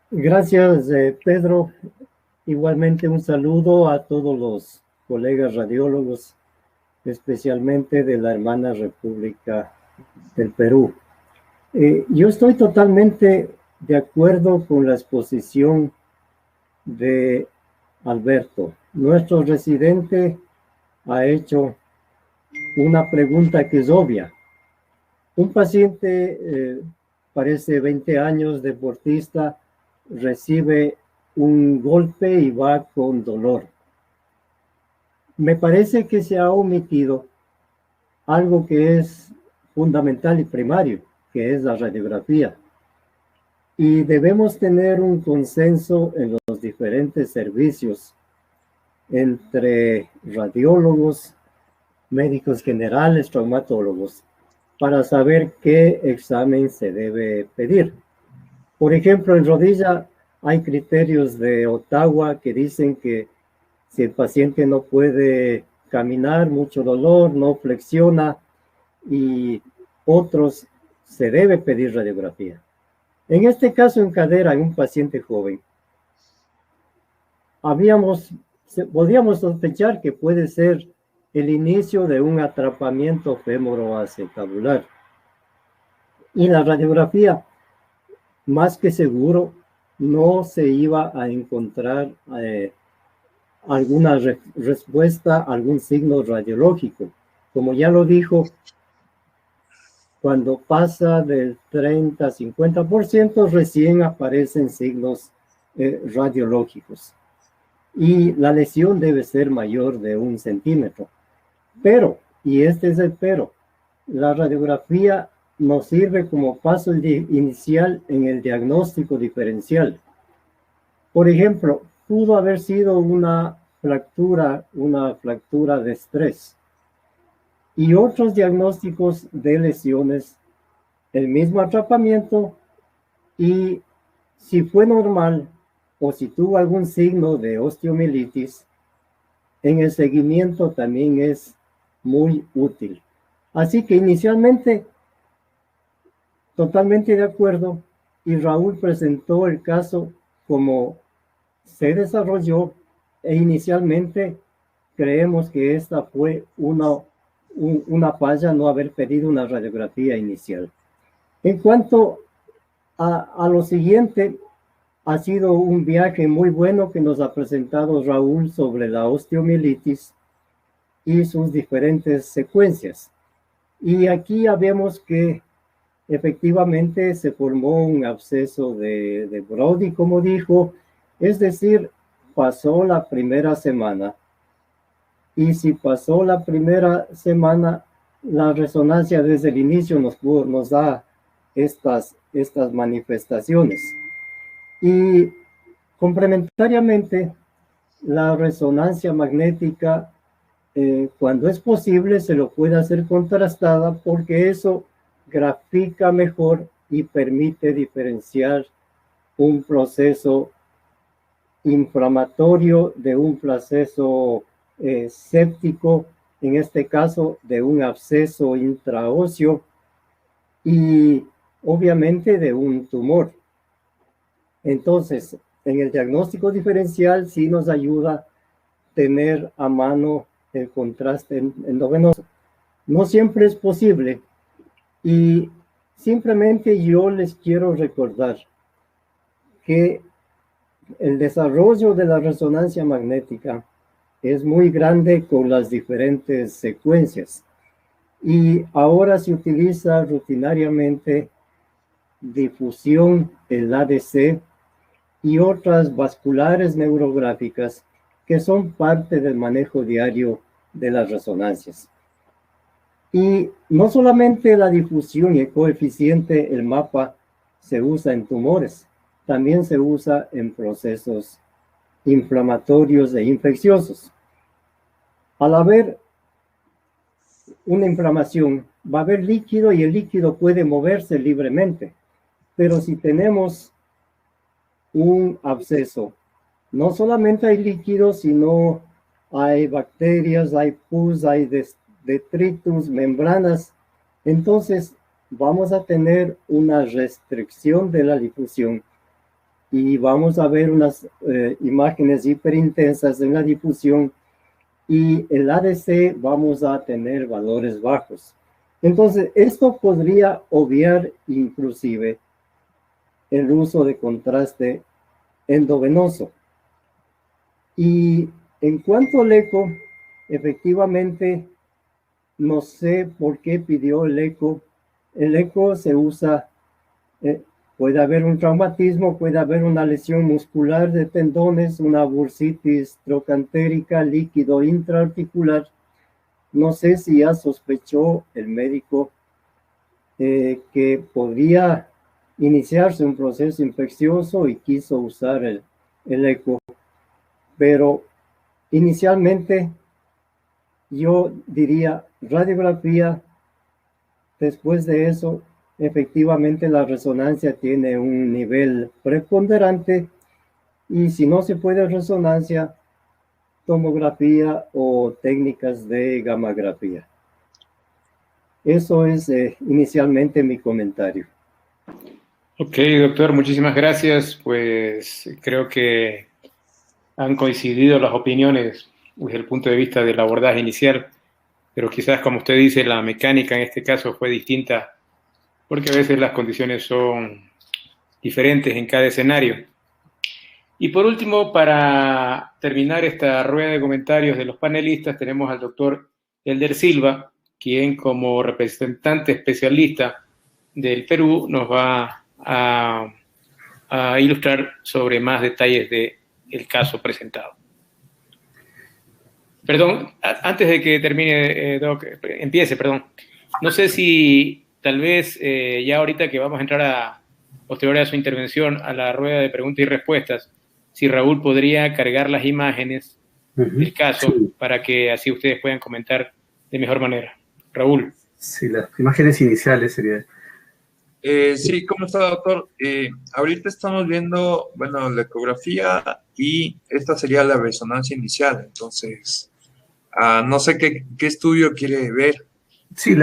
Gracias, Pedro. Igualmente un saludo a todos los colegas radiólogos, especialmente de la hermana República del Perú. Yo estoy totalmente de acuerdo con la exposición de Alberto. Nuestro residente ha hecho una pregunta que es obvia. Un paciente, parece 20 años, deportista, recibe un golpe y va con dolor. Me parece que se ha omitido algo que es fundamental y primario, que es la radiografía. Y debemos tener un consenso en los diferentes servicios entre radiólogos, médicos generales, traumatólogos, para saber qué examen se debe pedir. Por ejemplo, en rodilla hay criterios de Ottawa que dicen que si el paciente no puede caminar, mucho dolor, no flexiona, y otros, se debe pedir radiografía. En este caso, en cadera, en un paciente joven, podíamos sospechar que puede ser el inicio de un atrapamiento femoroacetabular. Y la radiografía, más que seguro, no se iba a encontrar alguna respuesta, algún signo radiológico. Como ya lo dijo, cuando pasa del 30-50%, recién aparecen signos radiológicos. Y la lesión debe ser mayor de 1 centímetro. Pero, y este es el pero, la radiografía nos sirve como paso inicial en el diagnóstico diferencial. Por ejemplo, pudo haber sido una fractura de estrés. Y otros diagnósticos de lesiones, el mismo atrapamiento, y si fue normal o si tuvo algún signo de osteomielitis, en el seguimiento también es muy útil. Así que inicialmente, totalmente de acuerdo, y Raúl presentó el caso como se desarrolló, e inicialmente creemos que esta fue una falla no haber pedido una radiografía inicial. En cuanto a lo siguiente, ha sido un viaje muy bueno que nos ha presentado Raúl sobre la osteomielitis y sus diferentes secuencias. Y aquí ya vemos que efectivamente se formó un absceso de Brody, como dijo, es decir, pasó la primera semana. Y si pasó la primera semana, la resonancia desde el inicio nos da estas manifestaciones. Y complementariamente, la resonancia magnética, cuando es posible, se lo puede hacer contrastada porque eso grafica mejor y permite diferenciar un proceso inflamatorio de un proceso séptico, en este caso de un absceso intraóseo y obviamente de un tumor. Entonces, en el diagnóstico diferencial sí nos ayuda tener a mano el contraste endovenoso. No siempre es posible y simplemente yo les quiero recordar que el desarrollo de la resonancia magnética es muy grande con las diferentes secuencias y ahora se utiliza rutinariamente difusión, el ADC y otras vasculares neurográficas que son parte del manejo diario de las resonancias. Y no solamente la difusión y el coeficiente, el mapa, se usa en tumores, también se usa en procesos inflamatorios e infecciosos. Al haber una inflamación, va a haber líquido y el líquido puede moverse libremente. Pero si tenemos un absceso, no solamente hay líquido, sino hay bacterias, hay pus, hay detritus, membranas. Entonces vamos a tener una restricción de la difusión y vamos a ver unas imágenes hiperintensas en la difusión y el ADC vamos a tener valores bajos. Entonces esto podría obviar inclusive el uso de contraste endovenoso. Y en cuanto al eco, efectivamente, no sé por qué pidió el eco. El eco se usa, puede haber un traumatismo, puede haber una lesión muscular de tendones, una bursitis trocantérica, líquido intraarticular. No sé si ya sospechó el médico que podría iniciarse un proceso infeccioso y quiso usar el eco. Pero inicialmente yo diría radiografía. Después de eso, efectivamente la resonancia tiene un nivel preponderante, y si no se puede resonancia, tomografía o técnicas de gammagrafía. Eso es inicialmente mi comentario. Ok, doctor, muchísimas gracias. Pues creo que han coincidido las opiniones desde el punto de vista del abordaje inicial, pero quizás, como usted dice, la mecánica en este caso fue distinta, porque a veces las condiciones son diferentes en cada escenario. Y por último, para terminar esta rueda de comentarios de los panelistas, tenemos al doctor Elder Silva, quien como representante especialista del Perú nos va a ilustrar sobre más detalles del caso presentado. Perdón, antes de que termine, Doc, empiece, perdón. No sé si tal vez ya ahorita que vamos a entrar posterior a su intervención, a la rueda de preguntas y respuestas, si Raúl podría cargar las imágenes del caso para que así ustedes puedan comentar de mejor manera. Raúl. Sí, las imágenes iniciales sería. Sí, ¿cómo está, doctor? Ahorita estamos viendo, bueno, la ecografía y esta sería la resonancia inicial. Entonces, no sé qué estudio quiere ver. Sí,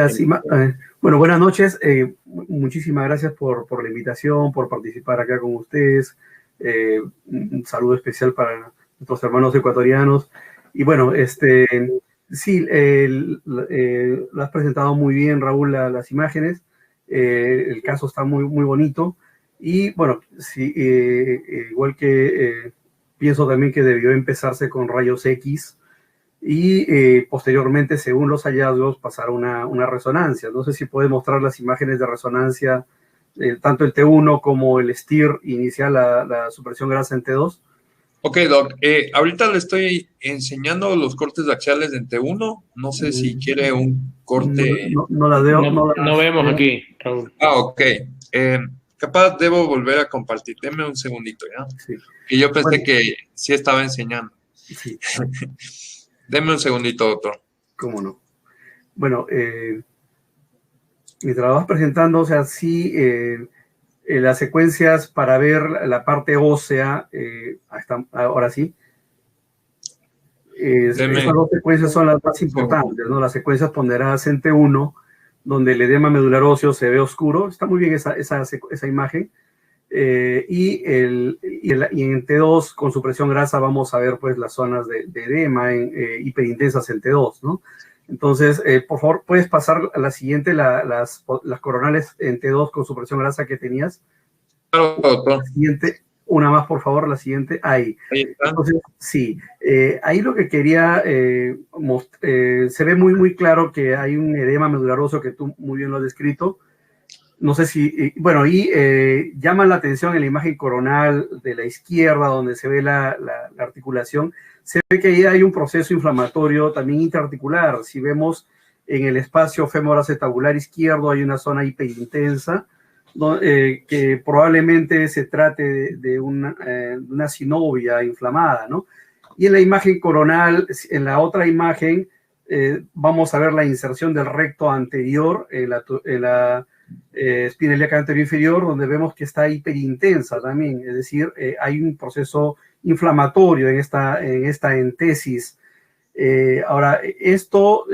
bueno, buenas noches. Muchísimas gracias por la invitación, por participar acá con ustedes. Un saludo especial para nuestros hermanos ecuatorianos. Y bueno, sí, lo has presentado muy bien, Raúl, las imágenes. El caso está muy, muy bonito. Y bueno, sí, igual que pienso también que debió empezarse con rayos X y posteriormente, según los hallazgos, pasar una resonancia. No sé si puede mostrar las imágenes de resonancia, tanto el T1 como el STIR inicial, la supresión grasa en T2. Ok, Doc. Ahorita le estoy enseñando los cortes axiales en T1. No sé si quiere un corte. No las veo. No vemos aquí, Raúl. Ok. Capaz debo volver a compartir. Deme un segundito, ¿ya? Sí. Y yo pensé que sí estaba enseñando. Sí. Deme un segundito, doctor. ¿Cómo no? Bueno, mientras lo vas presentando, o sea, sí, las secuencias para ver la parte ósea, ahora sí. Esas dos secuencias son las más importantes, ¿no? Las secuencias ponderadas en T1, donde el edema medular óseo se ve oscuro. Está muy bien esa imagen. Y en T2, con supresión grasa, vamos a ver pues las zonas de edema hiperintensas en T2, ¿no? Entonces, por favor, ¿puedes pasar a la siguiente, las coronales en T2 con supresión grasa que tenías? Claro, doctor. La siguiente, una más, por favor, la siguiente, ahí. Entonces, sí, ahí lo que quería se ve muy, muy claro que hay un edema medularoso que tú muy bien lo has descrito. No sé si, bueno, y llama la atención en la imagen coronal de la izquierda, donde se ve la articulación, se ve que ahí hay un proceso inflamatorio también interarticular. Si vemos en el espacio femoroacetabular izquierdo, hay una zona hiperintensa, que probablemente se trate de una sinovia inflamada, ¿no? Y en la imagen coronal, en la otra imagen, vamos a ver la inserción del recto anterior en la espina ilíaca anterior inferior, donde vemos que está hiperintensa también, es decir, hay un proceso inflamatorio en esta entesis. Ahora, esto,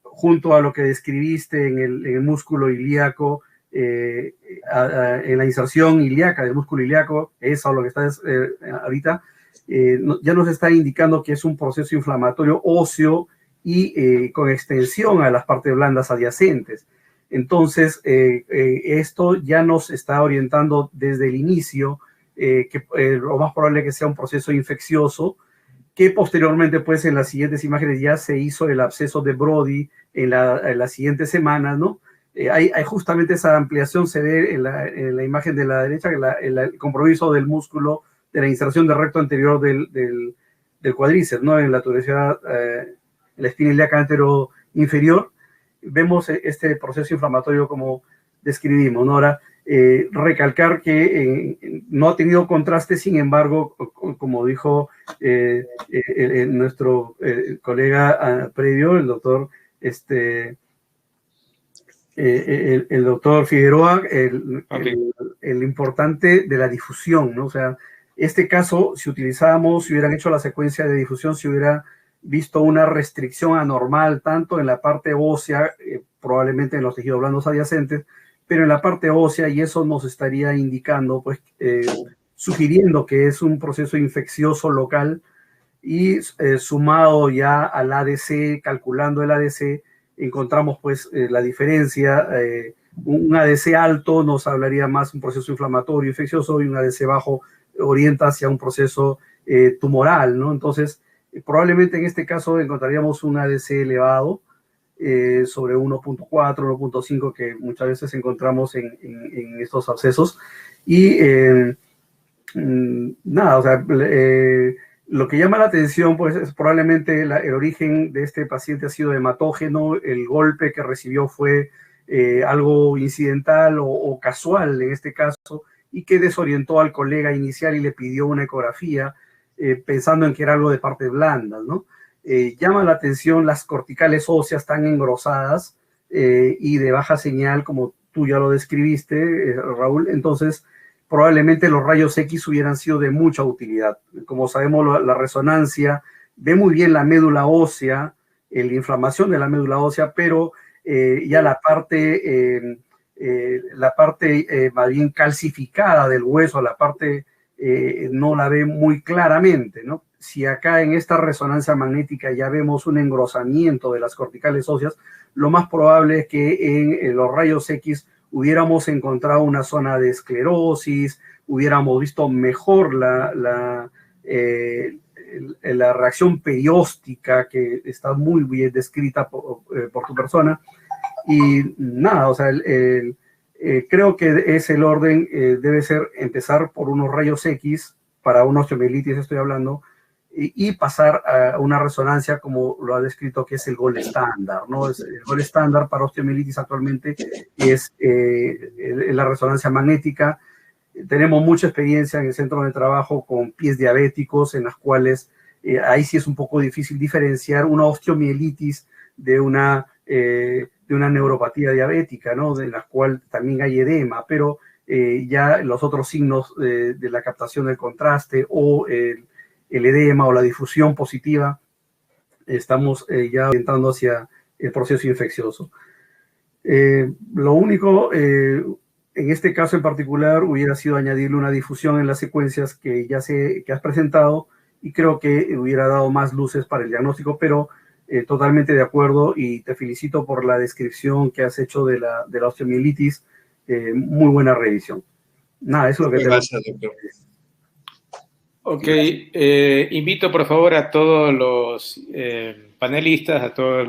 junto a lo que describiste en el músculo ilíaco, en la inserción ilíaca del músculo ilíaco, eso es lo que está ahorita, ya nos está indicando que es un proceso inflamatorio óseo y con extensión a las partes blandas adyacentes. Entonces, esto ya nos está orientando desde el inicio que lo más probable es que sea un proceso infeccioso, que posteriormente, pues, en las siguientes imágenes ya se hizo el absceso de Brody en las siguientes semanas, ¿no? Hay justamente esa ampliación, se ve en la imagen de la derecha, el compromiso del músculo de la inserción del recto anterior del cuádriceps, ¿no? En la tuberosidad, en la espina ilíaca anterior inferior, vemos este proceso inflamatorio como describimos, ¿no? Ahora, Recalcar que no ha tenido contraste, sin embargo, como dijo nuestro colega previo, el doctor el doctor Figueroa, el importante de la difusión, ¿no? O sea, este caso, si hubieran hecho la secuencia de difusión, se hubiera visto una restricción anormal, tanto en la parte ósea, probablemente en los tejidos blandos adyacentes, pero en la parte ósea, y eso nos estaría indicando, pues, sugiriendo que es un proceso infeccioso local, y sumado ya al ADC, calculando el ADC, encontramos pues la diferencia. Un ADC alto nos hablaría más de un proceso inflamatorio infeccioso, y un ADC bajo orienta hacia un proceso tumoral, ¿no? Entonces, probablemente en este caso encontraríamos un ADC elevado, sobre 1.4, 1.5, que muchas veces encontramos en estos abscesos. Y nada, o sea, lo que llama la atención, pues, es probablemente el origen de este paciente ha sido hematógeno. El golpe que recibió fue algo incidental o casual en este caso, y que desorientó al colega inicial y le pidió una ecografía pensando en que era algo de partes blandas, ¿no? Llama la atención las corticales óseas tan engrosadas y de baja señal, como tú ya lo describiste, Raúl. Entonces, probablemente los rayos X hubieran sido de mucha utilidad. Como sabemos, la resonancia ve muy bien la médula ósea, la inflamación de la médula ósea, pero ya la parte más bien calcificada del hueso, la parte no la ve muy claramente, ¿no? Si acá en esta resonancia magnética ya vemos un engrosamiento de las corticales óseas, lo más probable es que en los rayos X hubiéramos encontrado una zona de esclerosis, hubiéramos visto mejor la reacción perióstica, que está muy bien descrita por tu persona. Y nada, o sea, creo que es el orden, debe ser empezar por unos rayos X, para una osteomielitis estoy hablando, y pasar a una resonancia, como lo ha descrito, que es el gold estándar, ¿no? El gold estándar para osteomielitis actualmente es la resonancia magnética. Tenemos mucha experiencia en el centro de trabajo con pies diabéticos, en las cuales ahí sí es un poco difícil diferenciar una osteomielitis de una neuropatía diabética, ¿no? De la cual también hay edema, pero ya los otros signos de la captación del contraste, o el edema o la difusión positiva, estamos ya orientando hacia el proceso infeccioso. Lo único, en este caso en particular, hubiera sido añadirle una difusión en las secuencias que has presentado, y creo que hubiera dado más luces para el diagnóstico, pero totalmente de acuerdo, y te felicito por la descripción que has hecho de la osteomielitis. Muy buena revisión. Nada, eso es lo que Gracias, doctor. Ok, invito por favor a todos los panelistas, a todas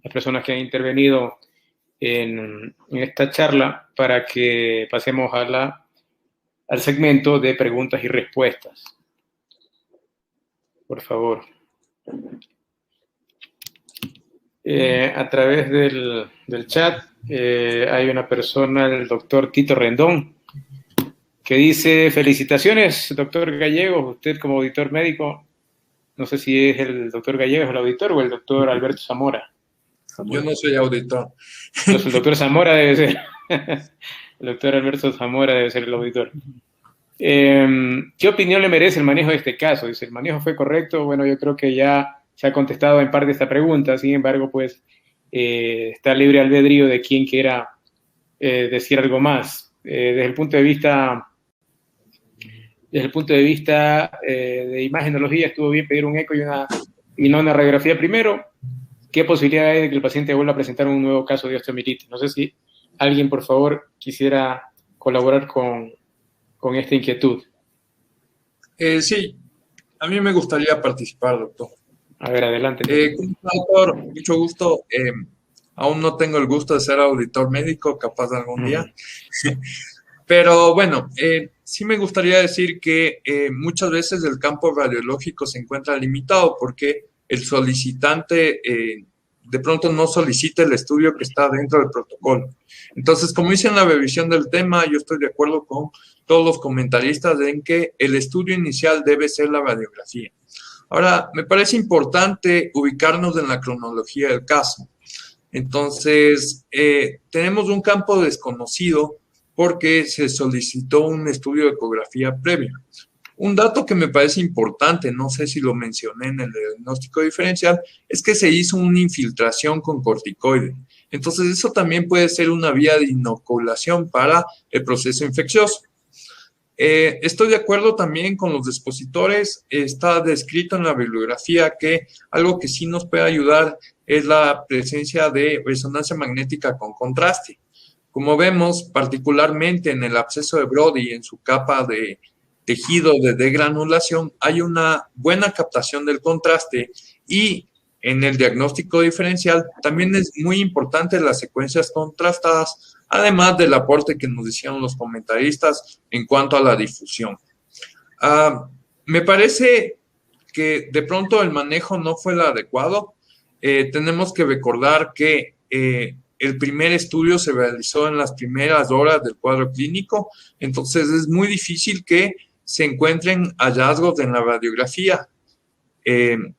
las personas que han intervenido en esta charla, para que pasemos al segmento de preguntas y respuestas. Por favor. A través del chat hay una persona, el doctor Tito Rendón, que dice: felicitaciones, doctor Gallegos, usted como auditor médico. No sé si es el doctor Gallegos el auditor o el doctor Alberto Zamora. Yo no soy auditor. Entonces el doctor Zamora debe ser. El doctor Alberto Zamora debe ser el auditor. ¿Qué opinión le merece el manejo de este caso? Dice: ¿el manejo fue correcto? Bueno, yo creo que ya se ha contestado en parte esta pregunta. Sin embargo, pues está libre albedrío de quien quiera decir algo más. Desde el punto de vista de imagenología, estuvo bien pedir un eco y no una radiografía primero. ¿Qué posibilidad hay de que el paciente vuelva a presentar un nuevo caso de osteomielitis? No sé si alguien, por favor, quisiera colaborar con esta inquietud. Sí, a mí me gustaría participar, doctor. A ver, adelante. Doctor, mucho gusto. Aún no tengo el gusto de ser auditor médico, capaz de algún día. Pero bueno, sí me gustaría decir que muchas veces el campo radiológico se encuentra limitado, porque el solicitante de pronto no solicite el estudio que está dentro del protocolo. Entonces, como hice en la revisión del tema, yo estoy de acuerdo con todos los comentaristas en que el estudio inicial debe ser la radiografía. Ahora, me parece importante ubicarnos en la cronología del caso. Entonces, tenemos un campo desconocido porque se solicitó un estudio de ecografía previo. Un dato que me parece importante, no sé si lo mencioné en el diagnóstico diferencial, es que se hizo una infiltración con corticoide. Entonces, eso también puede ser una vía de inoculación para el proceso infeccioso. Estoy de acuerdo también con los expositores. Está descrito en la bibliografía que algo que sí nos puede ayudar es la presencia de resonancia magnética con contraste. Como vemos, particularmente en el absceso de Brody, en su capa de tejido de degranulación, hay una buena captación del contraste, y en el diagnóstico diferencial también es muy importante las secuencias contrastadas, además del aporte que nos hicieron los comentaristas en cuanto a la difusión. Me parece que de pronto el manejo no fue el adecuado. Tenemos que recordar que el primer estudio se realizó en las primeras horas del cuadro clínico, entonces es muy difícil que se encuentren hallazgos en la radiografía.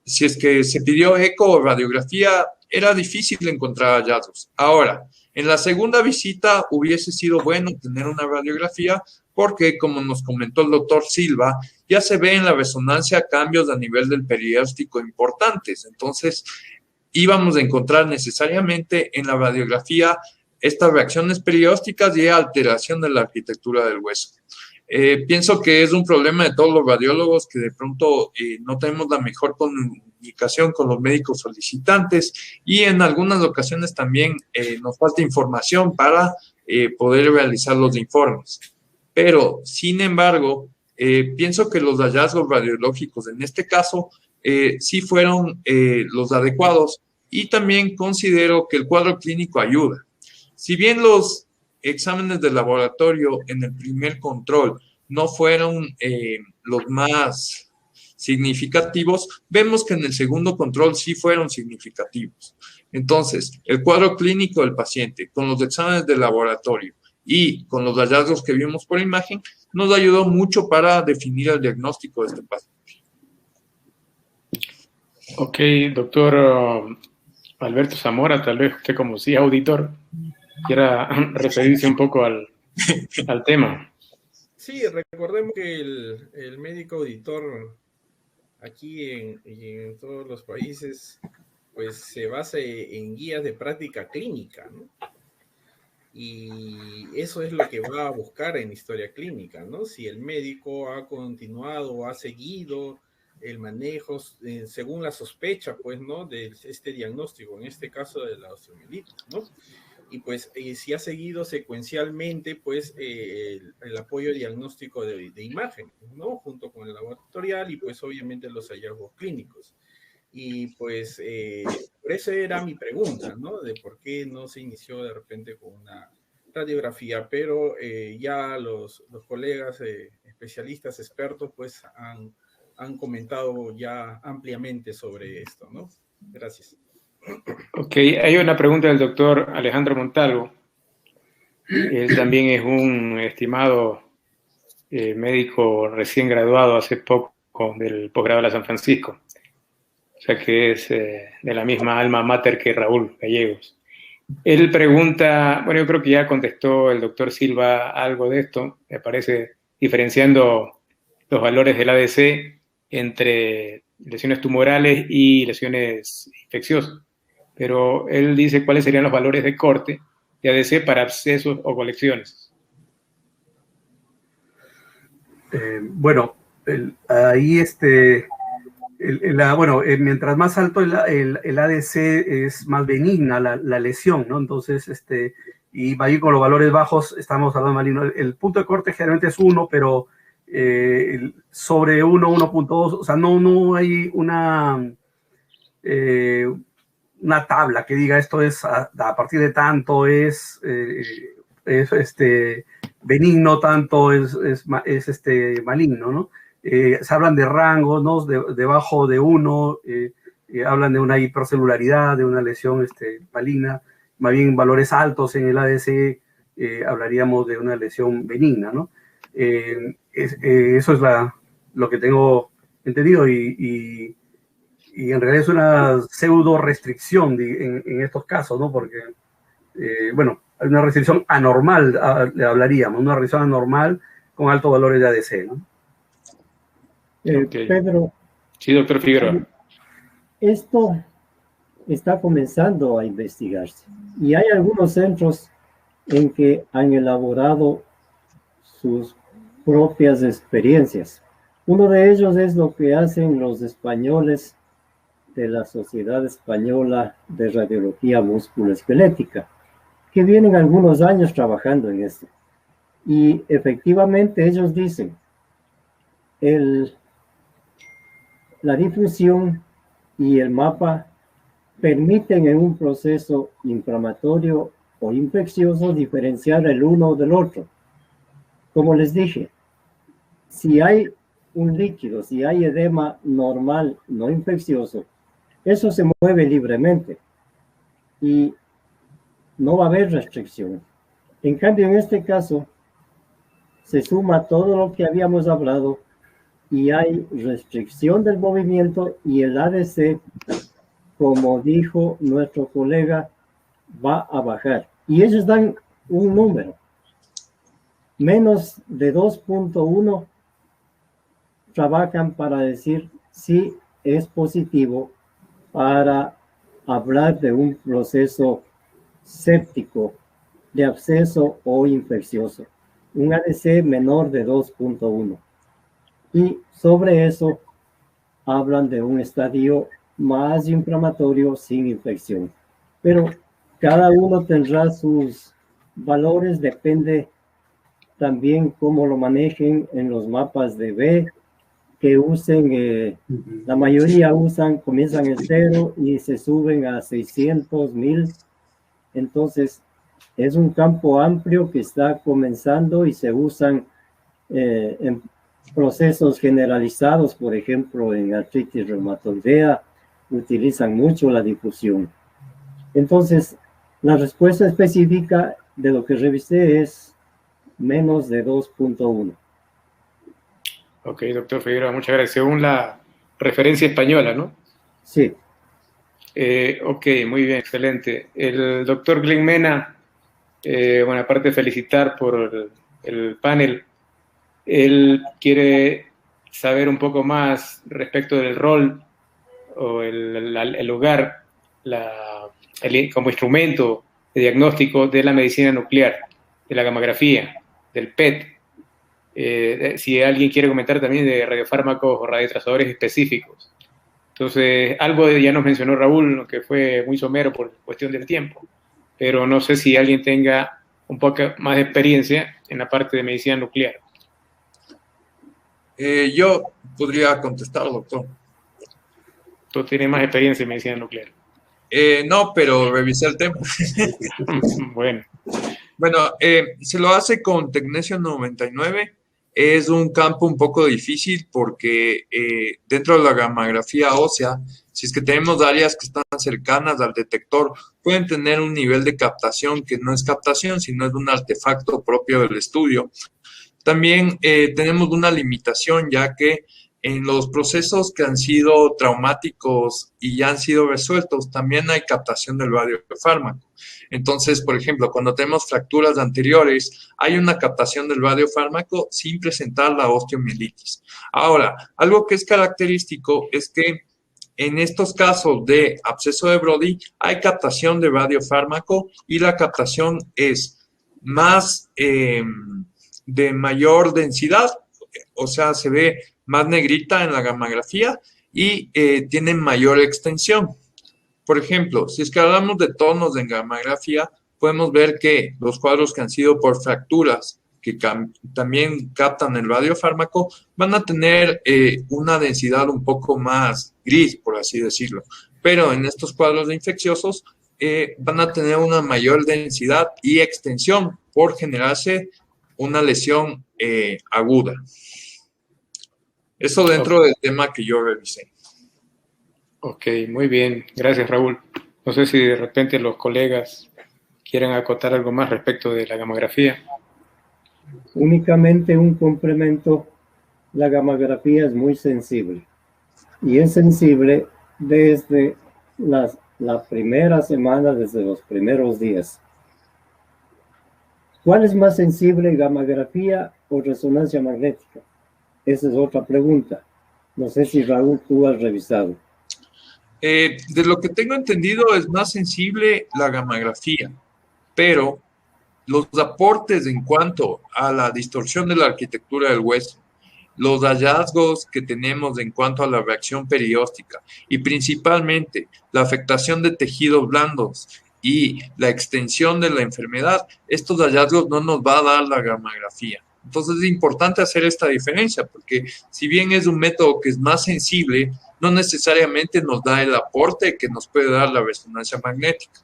Si es que se pidió eco o radiografía, era difícil encontrar hallazgos. Ahora, en la segunda visita hubiese sido bueno tener una radiografía porque, como nos comentó el doctor Silva, ya se ve en la resonancia cambios a nivel del perióstico importantes. Entonces, íbamos a encontrar necesariamente en la radiografía estas reacciones periósticas y alteración de la arquitectura del hueso. Pienso que es un problema de todos los radiólogos que de pronto no tenemos la mejor comunicación con los médicos solicitantes, y en algunas ocasiones también nos falta información para poder realizar los informes. Pero, sin embargo, pienso que los hallazgos radiológicos en este caso sí fueron los adecuados, y también considero que el cuadro clínico ayuda. Si bien los exámenes de laboratorio en el primer control no fueron los más significativos, vemos que en el segundo control sí fueron significativos. Entonces, el cuadro clínico del paciente con los exámenes de laboratorio y con los hallazgos que vimos por imagen nos ayudó mucho para definir el diagnóstico de este paciente. Ok, doctor Alberto Zamora, tal vez usted como sí auditor quiera referirse un poco al tema. Sí, recordemos que el médico auditor aquí en todos los países pues se basa en guías de práctica clínica, ¿no? Y eso es lo que va a buscar en historia clínica, ¿no? Si el médico ha continuado o ha seguido el manejo según la sospecha, pues, ¿no? De este diagnóstico, en este caso de la osteomielitis, ¿no? Y pues si ha seguido secuencialmente, pues, el apoyo diagnóstico de imagen, ¿no? Junto con el laboratorial y pues obviamente los hallazgos clínicos. Y pues por eso era mi pregunta, ¿no? De por qué no se inició de repente con una radiografía, pero ya los colegas especialistas, expertos, pues han comentado ya ampliamente sobre esto, ¿no? Gracias. Ok, hay una pregunta del doctor Alejandro Montalvo. Él también es un estimado médico recién graduado hace poco del posgrado de la San Francisco. O sea que es de la misma alma mater que Raúl Gallegos. Él pregunta, bueno, yo creo que ya contestó el doctor Silva algo de esto, me parece, diferenciando los valores del ADC entre lesiones tumorales y lesiones infecciosas. Pero él dice cuáles serían los valores de corte de ADC para abscesos o colecciones. Bueno, ahí mientras más alto el ADC es más benigna la lesión, ¿no? Entonces, y ahí con los valores bajos estamos hablando maligno. El punto de corte generalmente es 1, pero sobre 1, 1.2, o sea, no hay una tabla que diga esto es a partir de tanto es benigno, tanto es maligno, ¿no? Se hablan de rangos, ¿no? Debajo de 1, hablan de una hipercelularidad, de una lesión maligna, más bien valores altos en el ADC, hablaríamos de una lesión benigna, ¿no? Eso es lo que tengo entendido y en realidad es una pseudo restricción en estos casos, ¿no? Porque, bueno, hay una restricción anormal, le hablaríamos, una restricción anormal con altos valores de ADC, ¿no? Okay. Pedro. Sí, doctor Figueroa. Esto está comenzando a investigarse y hay algunos centros en que han elaborado sus propias experiencias. Uno de ellos es lo que hacen los españoles de la Sociedad Española de Radiología Musculoesquelética, que vienen algunos años trabajando en esto. Y efectivamente ellos dicen, la difusión y el mapa permiten en un proceso inflamatorio o infeccioso diferenciar el uno del otro. Como les dije, si hay un líquido, si hay edema normal, no infeccioso, eso se mueve libremente y no va a haber restricción. En cambio, en este caso, se suma todo lo que habíamos hablado y hay restricción del movimiento y el ADC, como dijo nuestro colega, va a bajar. Y ellos dan un número. Menos de 2.1 trabajan para decir si es positivo para hablar de un proceso séptico, de absceso o infeccioso. Un ADC menor de 2.1. Y sobre eso hablan de un estadio más inflamatorio sin infección. Pero cada uno tendrá sus valores, depende también cómo lo manejen en los mapas de B, que usen, la mayoría comienzan en 0 y se suben a 600, 1000. Entonces, es un campo amplio que está comenzando y se usan en procesos generalizados, por ejemplo, en artritis reumatoidea, utilizan mucho la difusión. Entonces, la respuesta específica de lo que revisé es menos de 2.1. Ok, doctor Figueroa, muchas gracias. Según la referencia española, ¿no? Sí. Ok, muy bien, excelente. El doctor Glenn Mena, bueno, aparte de felicitar por el panel, él quiere saber un poco más respecto del rol o el lugar como instrumento de diagnóstico de la medicina nuclear, de la gammagrafía, del PET. Si alguien quiere comentar también de radiofármacos o radiotrazadores específicos. Entonces, algo ya nos mencionó Raúl, que fue muy somero por cuestión del tiempo, pero no sé si alguien tenga un poco más de experiencia en la parte de medicina nuclear. Yo podría contestar, doctor. Tú tienes más experiencia en medicina nuclear. No, pero revisé el tema. Bueno. Bueno, se lo hace con Tecnesio 99. Es un campo un poco difícil porque dentro de la gammagrafía ósea, si es que tenemos áreas que están cercanas al detector, pueden tener un nivel de captación que no es captación, sino es un artefacto propio del estudio. También tenemos una limitación, ya que en los procesos que han sido traumáticos y ya han sido resueltos, también hay captación del radiofármaco. Entonces, por ejemplo, cuando tenemos fracturas anteriores, hay una captación del radiofármaco sin presentar la osteomielitis. Ahora, algo que es característico es que en estos casos de absceso de Brody hay captación de radiofármaco y la captación es más de mayor densidad, o sea, se ve más negrita en la gammagrafía y tiene mayor extensión. Por ejemplo, si es que hablamos de tonos en gammagrafía, podemos ver que los cuadros que han sido por fracturas, que también captan el radiofármaco, van a tener una densidad un poco más gris, por así decirlo. Pero en estos cuadros de infecciosos van a tener una mayor densidad y extensión por generarse una lesión aguda. Eso dentro del tema que yo revisé. Ok, muy bien. Gracias, Raúl. No sé si de repente los colegas quieren acotar algo más respecto de la gamografía. Únicamente un complemento, la gamografía es muy sensible y es sensible desde la primera semana, desde los primeros días. ¿Cuál es más sensible, gamografía o resonancia magnética? Esa es otra pregunta. No sé si Raúl, tú has revisado. De lo que tengo entendido es más sensible la gamografía, pero los aportes en cuanto a la distorsión de la arquitectura del hueso, los hallazgos que tenemos en cuanto a la reacción perióstica y principalmente la afectación de tejidos blandos y la extensión de la enfermedad, estos hallazgos no nos va a dar la gamografía. Entonces es importante hacer esta diferencia porque si bien es un método que es más sensible, no necesariamente nos da el aporte que nos puede dar la resonancia magnética.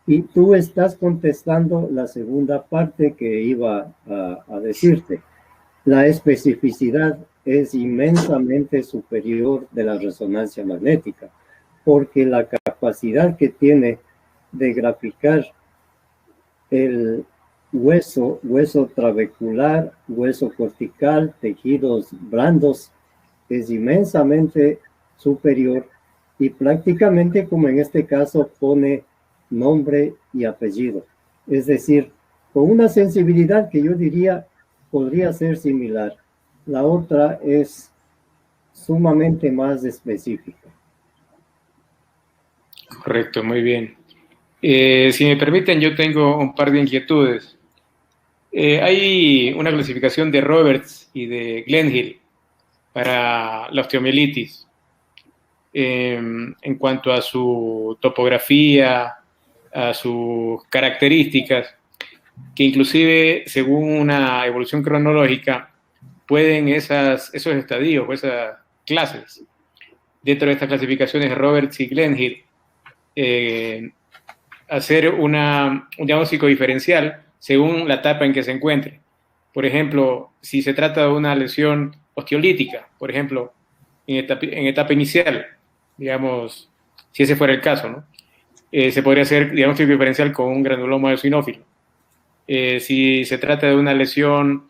Y tú estás contestando la segunda parte que iba a decirte. La especificidad es inmensamente superior de la resonancia magnética, porque la capacidad que tiene de graficar el hueso trabecular, hueso cortical, tejidos blandos, es inmensamente superior y prácticamente, como en este caso, pone nombre y apellido. Es decir, con una sensibilidad que yo diría podría ser similar. La otra es sumamente más específica. Correcto, muy bien. Si me permiten, yo tengo un par de inquietudes. Hay una clasificación de Roberts y de Glenhill para la osteomielitis en cuanto a su topografía, a sus características, que inclusive según una evolución cronológica pueden esos estadios o esas clases dentro de estas clasificaciones de Roberts y Glenhill hacer un diagnóstico diferencial según la etapa en que se encuentre. Por ejemplo, si se trata de una lesión osteolítica, por ejemplo, en etapa inicial, digamos, si ese fuera el caso, ¿no? Se podría hacer diagnóstico diferencial con un granuloma eosinófilo. Si se trata de una lesión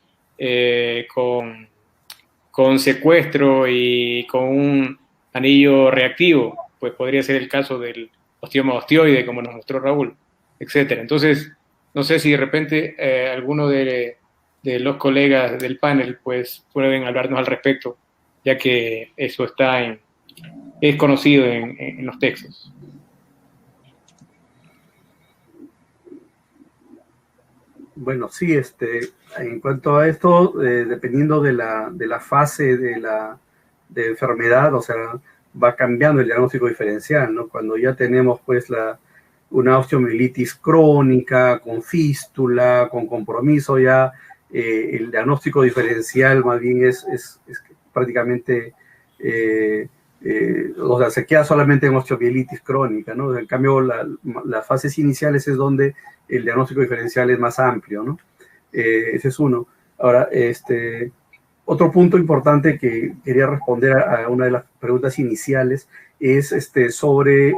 con secuestro y con un anillo reactivo, pues podría ser el caso del osteoma osteoide, como nos mostró Raúl, etcétera. Entonces, no sé si de repente alguno de los colegas del panel pues pueden hablarnos al respecto, ya que eso es conocido en los textos. Bueno, sí, en cuanto a esto, dependiendo de la fase de enfermedad, o sea, va cambiando el diagnóstico diferencial, ¿no? Cuando ya tenemos, pues, una osteomielitis crónica, con fístula, con compromiso, ya el diagnóstico diferencial más bien es prácticamente, o sea, se queda solamente en osteomielitis crónica, ¿no? En cambio, las fases iniciales es donde el diagnóstico diferencial es más amplio, ¿no? Ese es uno. Ahora, otro punto importante que quería responder a una de las preguntas iniciales es sobre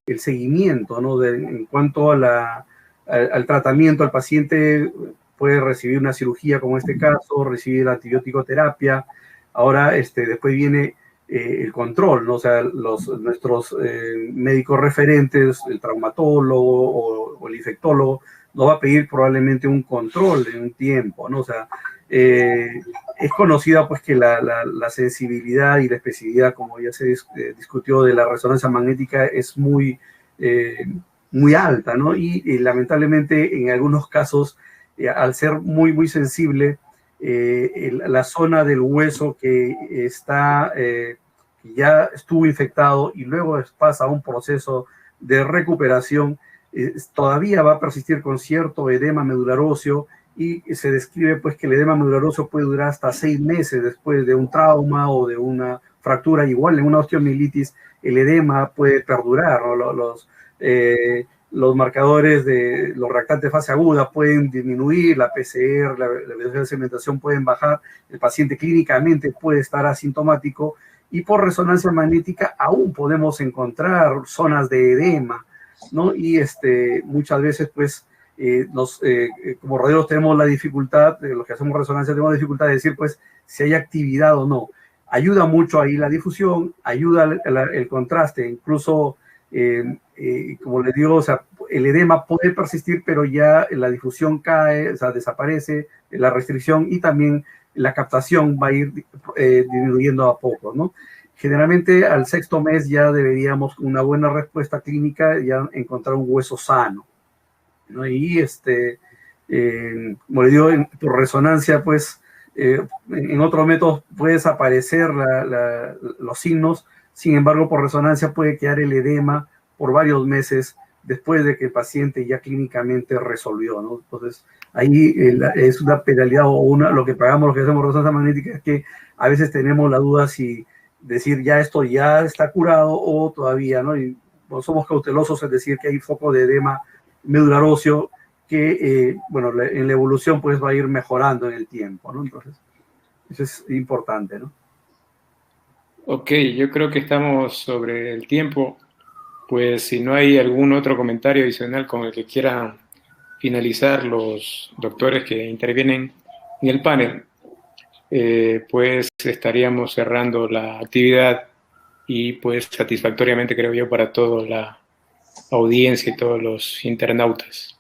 el seguimiento, ¿no? En cuanto a al tratamiento, el paciente puede recibir una cirugía como en este caso, recibir antibiótico terapia. Ahora, después viene el control, ¿no? O sea, nuestros médicos referentes, el traumatólogo o el infectólogo, nos va a pedir probablemente un control en un tiempo, ¿no? O sea, es conocida pues que la sensibilidad y la especificidad, como ya se discutió, de la resonancia magnética es muy alta, ¿no? Y lamentablemente en algunos casos, al ser muy, muy sensible, la zona del hueso que ya estuvo infectado y luego pasa a un proceso de recuperación, todavía va a persistir con cierto edema medular óseo, y se describe pues que el edema medular óseo puede durar hasta 6 meses después de un trauma o de una fractura. Igual en una osteomielitis el edema puede perdurar, ¿no? Los marcadores de los reactantes de fase aguda pueden disminuir, la PCR, la velocidad de sedimentación pueden bajar, el paciente clínicamente puede estar asintomático y por resonancia magnética aún podemos encontrar zonas de edema, ¿no? Y muchas veces, pues, como radiólogos tenemos la dificultad, los que hacemos resonancia tenemos la dificultad de decir, pues, si hay actividad o no. Ayuda mucho ahí la difusión, ayuda el contraste, incluso, como les digo, o sea, el edema puede persistir, pero ya la difusión cae, o sea, desaparece, la restricción y también la captación va a ir disminuyendo a poco, ¿no? Generalmente al 6º mes ya deberíamos, con una buena respuesta clínica, ya encontrar un hueso sano, ¿no? Y como le digo, por resonancia, pues, en otros métodos puede desaparecer los signos, sin embargo, por resonancia puede quedar el edema por varios meses después de que el paciente ya clínicamente resolvió, ¿no? Entonces, ahí es una penalidad o lo que pagamos los que hacemos resonancia magnética, es que a veces tenemos la duda si decir ya esto ya está curado o todavía, ¿no? Y pues, somos cautelosos en decir que hay foco de edema medular óseo que, bueno, en la evolución pues va a ir mejorando en el tiempo, ¿no? Entonces, eso es importante, ¿no? Ok, yo creo que estamos sobre el tiempo. Pues si no hay algún otro comentario adicional con el que quieran finalizar los doctores que intervienen en el panel, pues estaríamos cerrando la actividad y pues satisfactoriamente, creo yo, para toda la audiencia y todos los internautas.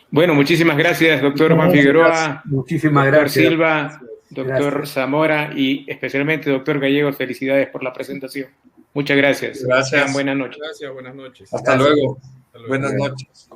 Bueno, muchísimas gracias, doctor Juan Figueroa, muchísimas doctor gracias. Silva, doctor Zamora y especialmente doctor Gallegos, felicidades por la presentación. Muchas gracias. Gracias. Buenas noches. Gracias, buenas noches. Hasta luego. Buenas noches.